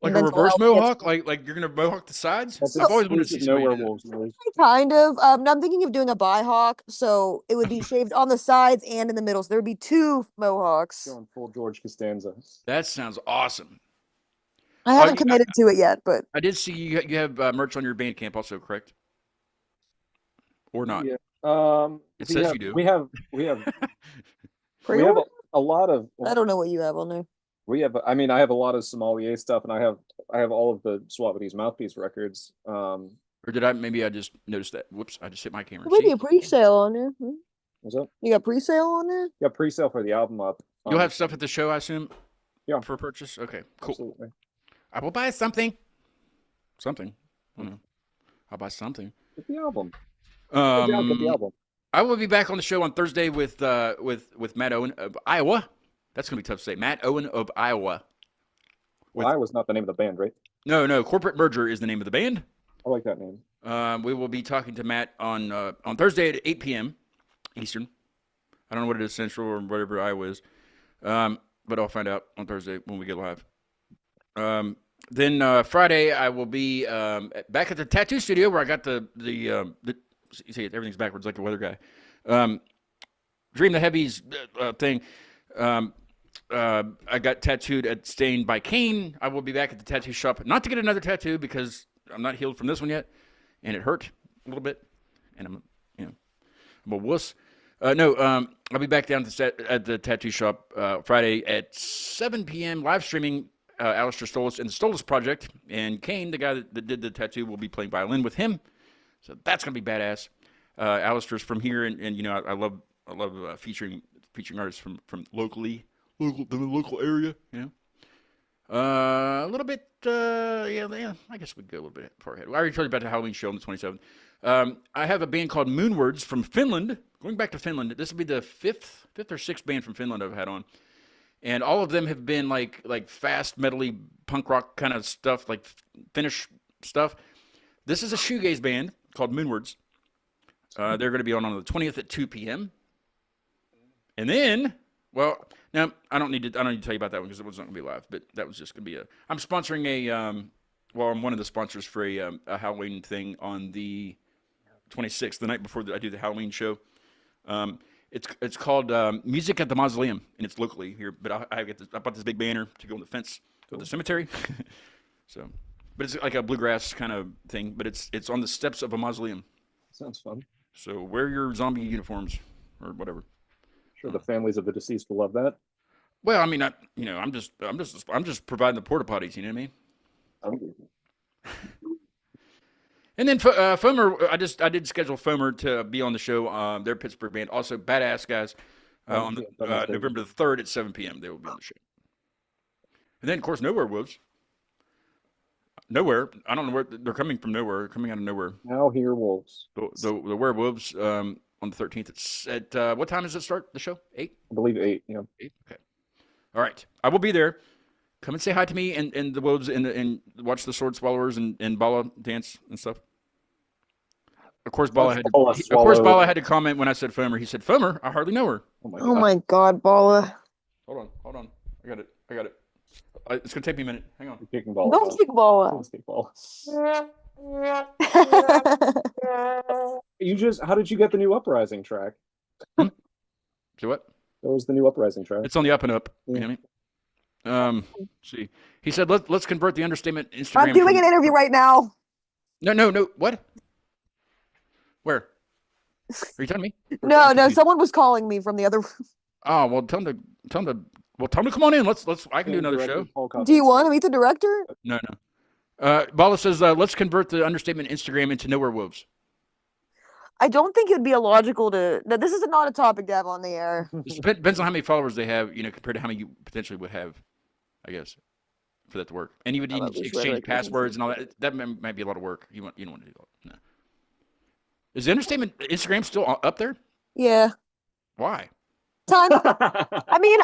like a reverse mohawk, like you're gonna mohawk the sides. I've always wanted to see Nowhere Wolves. Kind of. I'm thinking of doing a bihawk, so it would be shaved on the sides and in the middle. So there would be two mohawks. Going full George Costanza. That sounds awesome. I haven't committed to it yet, but I did see you have merch on your Bandcamp also, correct? Or not? Yeah. It says you do. We have a lot of. I don't know what you have on there. I have a lot of Sommelier stuff, and I have all of the Suavity's Mouthpiece records. Or did I? Maybe I just noticed that. Whoops! I just hit my camera. Maybe a pre-sale on there. What's up? You got pre-sale on there? Got pre-sale for the album up. You'll have stuff at the show, I assume. Yeah. For purchase. Okay. Cool. Absolutely. I will buy something. Something. I don't know. I'll buy something. Get the album. Get the album. I will be back on the show on Thursday with Matt Owen of Iowa. That's gonna be tough to say. Matt Owen of Iowa. Well, Iowa's not the name of the band, right? No. Corporate Merger is the name of the band. I like that name. We will be talking to Matt on Thursday at 8 p.m. Eastern. I don't know what it is, Central or whatever Iowa is. But I'll find out on Thursday when we get live. Then Friday I will be back at the tattoo studio where I got the you see everything's backwards like a weather guy. Dream the Heavies thing. I got tattooed at Stained by Kane. I will be back at the tattoo shop, not to get another tattoo because I'm not healed from this one yet, and it hurt a little bit, and I'm a wuss. I'll be back down at the tattoo shop Friday at 7 p.m. live streaming Alistair Stolas and the Stolas Project, and Kane, the guy that did the tattoo, will be playing violin with him. So that's gonna be badass. Alistair's from here, and I love featuring artists from the local area. A little bit. I guess we could go a little bit far ahead. I already told you about the Halloween show on the 27th. I have a band called Moonwards from Finland. Going back to Finland, this will be the fifth or sixth band from Finland I've had on, and all of them have been like fast metally punk rock kind of stuff, like Finnish stuff. This is a shoegaze band called Moonwards. They're going to be on the 20th at 2 p.m. And then, well, now I don't need to tell you about that one because it wasn't going to be live, but that was just going to be I'm sponsoring I'm one of the sponsors for a Halloween thing on the 26th, the night before I do the Halloween show. It's called Music at the Mausoleum, and it's locally here. But I bought this big banner to go on the fence of the cemetery. But it's like a bluegrass kind of thing. But it's on the steps of a mausoleum. Sounds fun. So wear your zombie uniforms or whatever. Sure, the families of the deceased will love that. Well, I mean, I'm just providing the porta potties. You know what I mean? And then Foamer, I did schedule Foamer to be on the show. They're a Pittsburgh band, also badass guys. On November the 3rd at 7 p.m. they will be on the show. And then, of course, Nowhere Wolves. Nowhere. I don't know where they're coming from. Nowhere, coming out of nowhere. Now hear wolves. The Werewolves on the 13th. It's at what time does it start? The show 8. I believe 8. Yeah. 8. Okay. All right. I will be there. Come and say hi to me and the Wolves and watch the Sword Swallowers and Bala dance and stuff. Of course, Bala had to comment when I said Foamer. He said, "Foamer, I hardly know her." Oh my God, Bala. Hold on. I got it. It's gonna take me a minute. Hang on. You're kicking Bala. Don't kick Bala. Don't kick Bala. How did you get the new Uprising track? So what? That was the new Uprising track. It's on the up and up. You know what I mean? See, he said, let's convert the understatement Instagram. I'm doing an interview right now. No. What? Where? Are you telling me? No. Someone was calling me from the other room. Oh well, tell him to come on in. Let's. I can do another show. Do you want to meet the director? No. Bala says, let's convert the understatement Instagram into Nowhere Wolves. I don't think it would be illogical to. This is not a topic to have on the air. It depends on how many followers they have, compared to how many you potentially would have, I guess, for that to work. And you would need to exchange passwords and all that. That might be a lot of work. You don't want to do that. No. Is the understatement Instagram still up there? Yeah. Why? Time. I mean,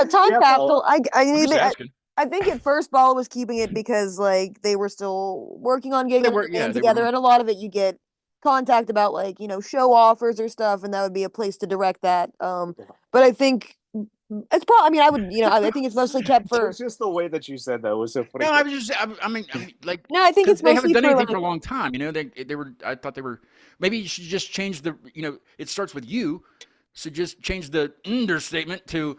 time capsule. I think at first Bala was keeping it because they were still working on getting everything together, and a lot of it you get contact about show offers or stuff, and that would be a place to direct that. But I think it's probably. I mean, I would. I think it's mostly kept first. Just the way that you said that was so funny. No, I mean, no, I think it's they mostly haven't done anything for a long time. They were. I thought they were. Maybe you should just change the. It starts with you, so just change the understatement to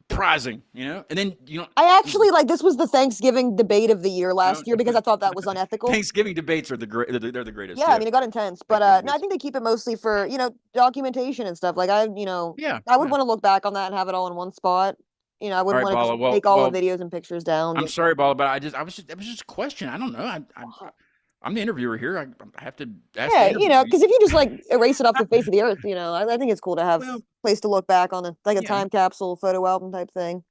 prizing. And then I actually this was the Thanksgiving debate of the year last year because I thought that was unethical. Thanksgiving debates are they're the greatest. Yeah, I mean it got intense, but no, I think they keep it mostly for documentation and stuff. I would want to look back on that and have it all in one spot. I wouldn't want to take all the videos and pictures down. I'm sorry, Bala, but it was just a question. I don't know. I'm the interviewer here. I have to ask. Yeah, the interview. because if you just like erase it off the face of the earth, I think it's cool to have Well, a place to look back on, like a yeah. time capsule photo album type thing.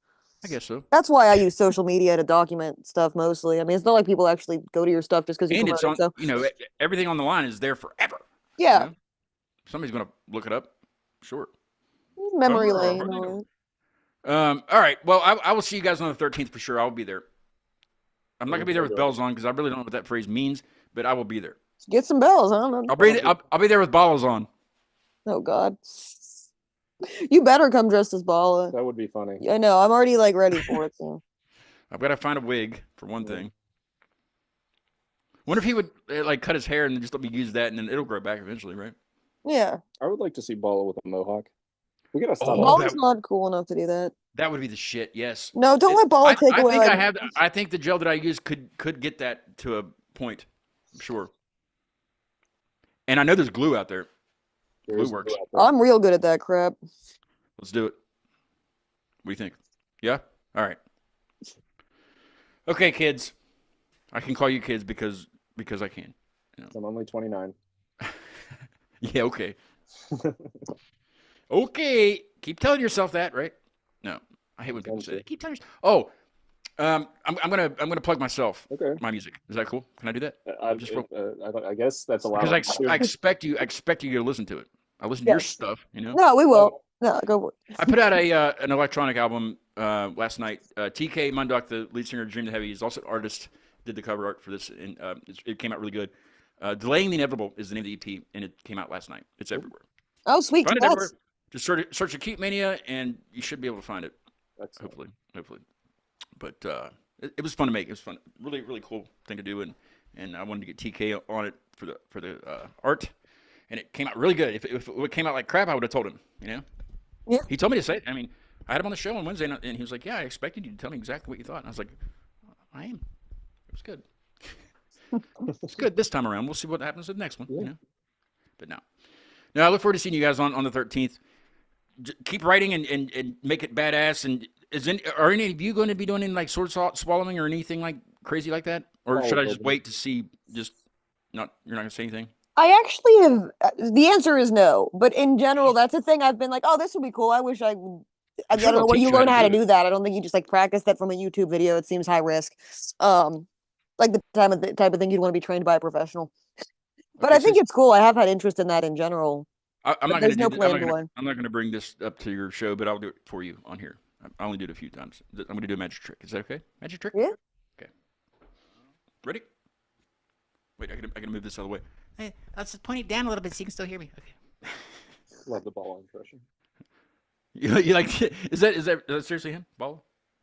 I guess so. That's why I use social media to document stuff mostly. I mean, it's not like people actually go to your stuff just because you And promote it's on. it. So Everything on the line is there forever. yeah, Somebody's gonna look it up. Sure. memory Somewhere, lane. hardly all know. right. All right. Well, I will see you guys on the 13th for sure. I'll be there. I'm not gonna be there with bells on because I really don't know what that phrase means, but I will be there. Get some bells. I don't know. I'll be there with bottles on. Oh God. You better come dressed as Bala. That would be funny. I know. I'm already like ready for it. So. I've got to find a wig for one thing. Wonder if he would like cut his hair and just let me use that, and then it'll grow back eventually, right? Yeah. I would like to see Bala with a mohawk. We gotta stop. Oh, Bala's not cool enough to do that. That would be the shit. Yes. No, don't let Bala take I away. think like, I think the gel that I use could get that to a point. I'm sure. And I know there's glue out there. Glue works. I'm real good at that crap. Let's do it. What do you think? Yeah? All right. Okay, kids. I can call you kids because I can. I'm only 29. Yeah, okay. Okay. Keep telling yourself that, right? No. I hate when people say that. Keep telling yourself. Oh, I'm gonna plug myself. Okay. My music. Is that cool? Can I do that? I guess that's allowed. Because I expect you to listen to it. I listen to your stuff, No, we will. No, go for it. I put out an electronic album last night. TK Mundok, the lead singer of Dream the Heavy, he's also an artist. Did the cover art for this, and it came out really good. Delaying the Inevitable is the name of the EP, and it came out last night. It's everywhere. Oh, sweet. Find it everywhere. Just search Acute Mania, and you should be able to find it. Hopefully. But it was fun to make. It was fun. Really, really cool thing to do, and I wanted to get TK on it for the art, and it came out really good. If it came out like crap, I would have told him. Yeah. He told me to say it. I mean, I had him on the show on Wednesday, and he was like, "Yeah, I expected you to tell me exactly what you thought." And I was like, "I am." It was good. It's good this time around. We'll see what happens with the next one. Yeah. But no, I look forward to seeing you guys on the 13th. Keep writing and make it badass. And are any of you going to be doing any like sword swallowing or anything like crazy like that, or should I just wait to see? You're not going to say anything. I actually have. The answer is no, but in general, that's a thing I've been like, oh, this would be cool. I wish I don't know where you learn how to do that. I don't think you just like practice that from a YouTube video. It seems high risk. Like the type of thing you'd want to be trained by a professional. But I think it's cool. I have had interest in that in general. I'm not going to I'm not going to bring this up to your show, but I'll do it for you on here. I only did it a few times. I'm going to do a magic trick. Is that okay? Magic trick? Yeah. Okay. Ready? Wait, I gotta move this out of the way. Hey, let's just point it down a little bit so you can still hear me. Okay. Love the Bala impression. You like? Is that seriously him? Bala?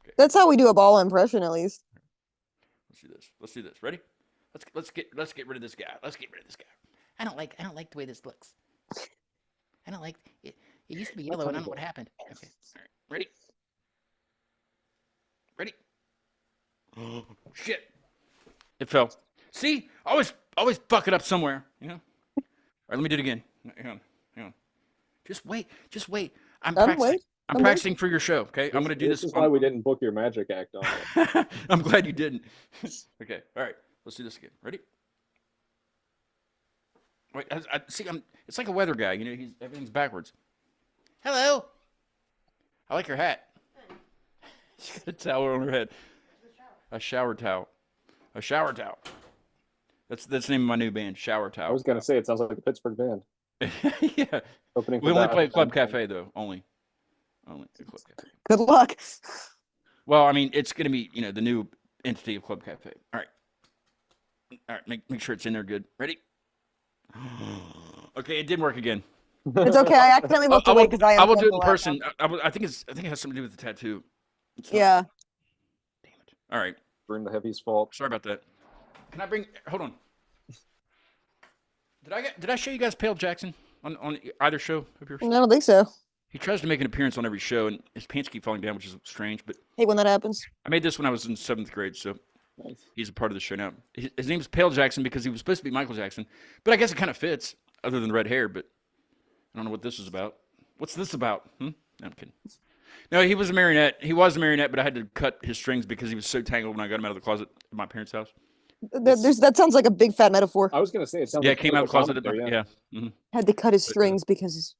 Okay. That's how we do a Bala impression, at least. Let's do this. Ready? Let's get rid of this guy. I don't like the way this looks. I don't like it. It used to be yellow, and I don't know what happened. Okay. All right. Ready? Oh shit! It fell. See, always fuck it up somewhere. All right, let me do it again. Hang on. Just wait. I'm practicing for your show. Okay, I'm gonna do this. This is why we didn't book your magic act on it. I'm glad you didn't. Okay. All right. Let's do this again. Ready? Wait. I see. It's like a weather guy. Everything's backwards. Hello. I like your hat. She's got a towel on her head. A shower towel. That's the name of my new band, Shower Towel. I was gonna say it sounds like a Pittsburgh band. Yeah. Opening. We only play at Club Cafe though. Only at Club Cafe. Good luck. Well, I mean, it's gonna be the new entity of Club Cafe. All right. Make sure it's in there good. Ready? Okay, it didn't work again. It's okay. I accidentally looked away because I will do it in person. I think it has something to do with the tattoo. Yeah. Damn it. All right. Bring the Heavy's fault. Sorry about that. Can I bring? Hold on. Did I show you guys Pale Jackson on either show of yours? I don't think so. He tries to make an appearance on every show, and his pants keep falling down, which is strange. But Hate when that happens. I made this when I was in 7th grade, so he's a part of the show now. His name's Pale Jackson because he was supposed to be Michael Jackson, but I guess it kind of fits, other than the red hair. But I don't know what this is about. What's this about? No, I'm kidding. No, he was a marionette. He was a marionette, but I had to cut his strings because he was so tangled when I got him out of the closet at my parents' house. That sounds like a big fat metaphor. I was gonna say it sounds Yeah, like it came out of the closet. commentary, Yeah. Mhm. Had to cut his But, strings because he's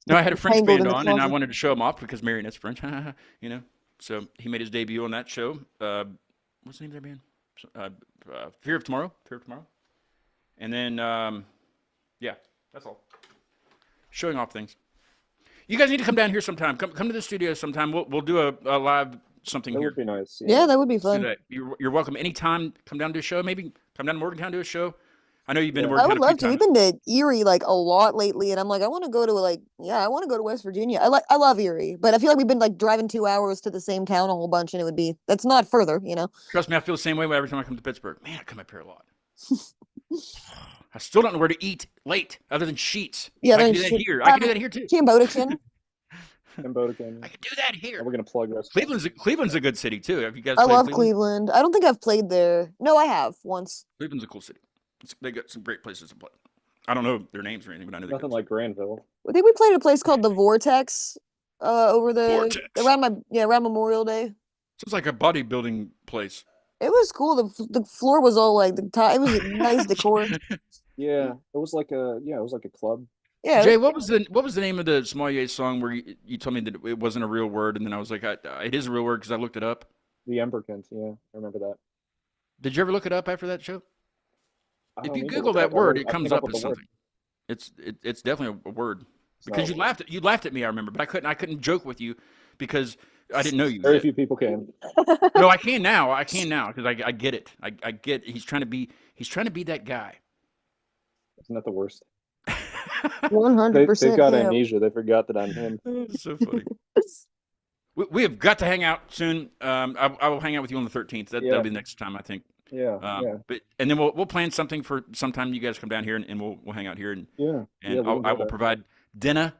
No, I had a French tangled band in the on, and I closet. wanted to show him off because Marionette's French, you know. So he made his debut on that show. What's the name of their band? Fear of Tomorrow. Fear of Tomorrow. And then, yeah, that's all. Showing off things. You guys need to come down here sometime. Come to the studio sometime. We'll do a live something That here. would be nice. Yeah, that would be Let's do fun. that. You're welcome anytime. Come down to a show. Maybe come down to Morgantown to a show. I know you've been to Yeah. I Morgantown would a love few to. We've times. been to Erie like a lot lately, and I'm like, I want to go to I want to go to West Virginia. I love Erie, but I feel like we've been like driving 2 hours to the same town a whole bunch, and that's not further, you know. Trust me, I feel the same way every time I come to Pittsburgh. Man, I come up here a lot. I still don't know where to eat late other than Sheets. Yeah, I can then do that shit. here. I can do that here too. Cambodia. And Bodekin. I can do that here. And we're gonna plug us. Cleveland's a good city too. Have you guys I played love Cleveland? Cleveland. I don't think I've played there. No, I have once. Cleveland's a cool city. They got some great places to play. I don't know their names or anything, but I know they're Nothing good. like Granville. I think we played at a place called the Vortex. Over Vortex. around Memorial Day. Sounds like a bodybuilding place. It was cool. The floor was all like the top. It was a nice decor. Yeah, it was like a club. Yeah, Jay, what was the name of the Sommelier song where you told me that it wasn't a real word, and then I was like, it is a real word because I looked it up. The Emberkins. Yeah, I remember that. Did you ever look it up after that show? I If don't you need to Google look it that up. word, I it comes came up with as the word. something. It's definitely a word So, because you laughed at me. I remember, but I couldn't joke with you because I didn't know you. very yet. few people can. No, I can now because I get it. I get he's trying to be that guy. Isn't that the worst? 100%. They've got yeah. amnesia. They forgot that I'm him. It's so funny. We have got to hang out soon. I will hang out with you on the 13th. That'll be the next time I think. Yeah, But and then we'll plan something for sometime you guys come down here and we'll hang out here and yeah. I will provide dinner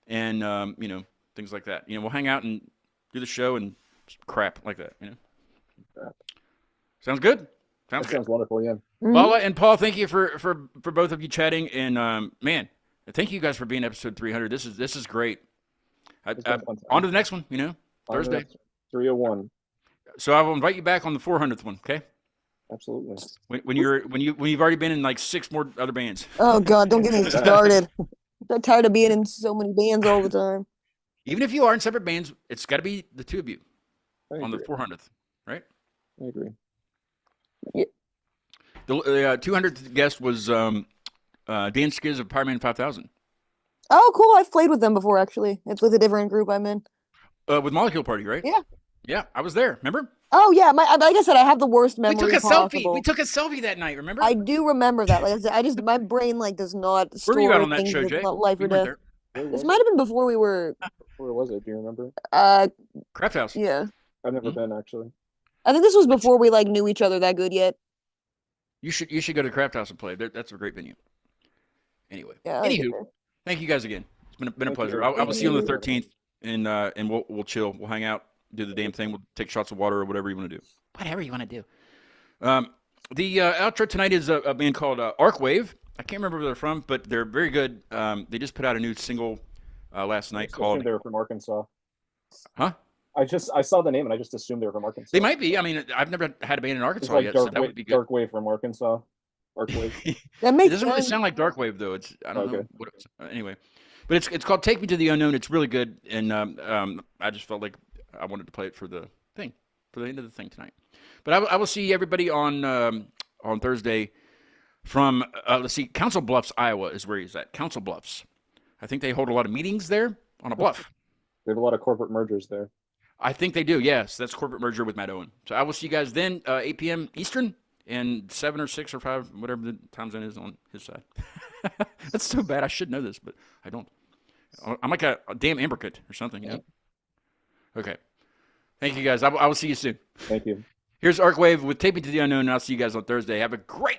and things like that. We'll hang out and do the show and crap like that. Crap. Sounds good. That sounds wonderful. Yeah. Mhm. Paula and Paul, thank you for both of you chatting and man, thank you guys for being episode 300. This is great. It's been fun. On to the next one. Thursday. 301. So I will invite you back on the 400th one. Okay. Absolutely. When you've already been in like 6 more other bands. Oh God, don't get me started. I'm tired of being in so many bands all the time. Even if you are in separate bands, it's got to be the two of you I on the agree. 400th, right? I agree. The 200th guest was Dan Skiz of Pyroman 5000 Oh, cool. I've played with them before, actually. It's with a different group I'm in. with Molecule Party, right? Yeah. Yeah, I was there. Remember? Oh yeah, like I said, I have the worst memory We took a possible. selfie. We took a selfie that night. Remember? I do remember that. Like I said, my brain does not Where store were you at on that things show, that's Jay? not life You or weren't death. there. Where This was might have been before we were. Where was it? Do you remember? Craft House. Yeah. I've never Hmm? been actually. I think this was before we like knew each other that good yet. You should go to Craft House and play. That's a great venue. Anyway. Yeah. I get Anywho, there. thank you guys again. It's been a Thank pleasure. you. I will Thank see you on the you. 13th, and we'll chill. We'll hang out, do the damn thing. We'll take shots of water or whatever you want to do. Whatever you want to do. The outro tonight is a band called Arcwave. I can't remember where they're from, but they're very good. They just put out a new single last night I called. assumed they were from Arkansas. Huh? I saw the name and I just assumed they were from Arkansas. They might be. I mean, I've never had a band in It's Arkansas like yet, so that would be good. Dark Wave from Arkansas. Dark Wave. That It makes doesn't really sense. sound like Darkwave though. I don't know Okay. what it was. Anyway, but it's called "Take Me to the Unknown." It's really good, and I just felt like I wanted to play it for the end of the thing tonight. But I will see everybody on Thursday from let's see, Council Bluffs, Iowa is where he's at. Council Bluffs. I think they hold a lot of meetings there on a bluff. They have a lot of corporate mergers there. I think they do. Yes, that's corporate merger with Matt Owen. So I will see you guys then, 8 p.m. Eastern, and 7 or 6 or 5, whatever the time zone is on his side. That's so bad. I should know this, but I don't. I'm like a damn imbricate or something. Okay. Thank you guys. I will see you soon. Thank you. Here's Arcwave with Take Me to the Unknown, and I'll see you guys on Thursday. Have a great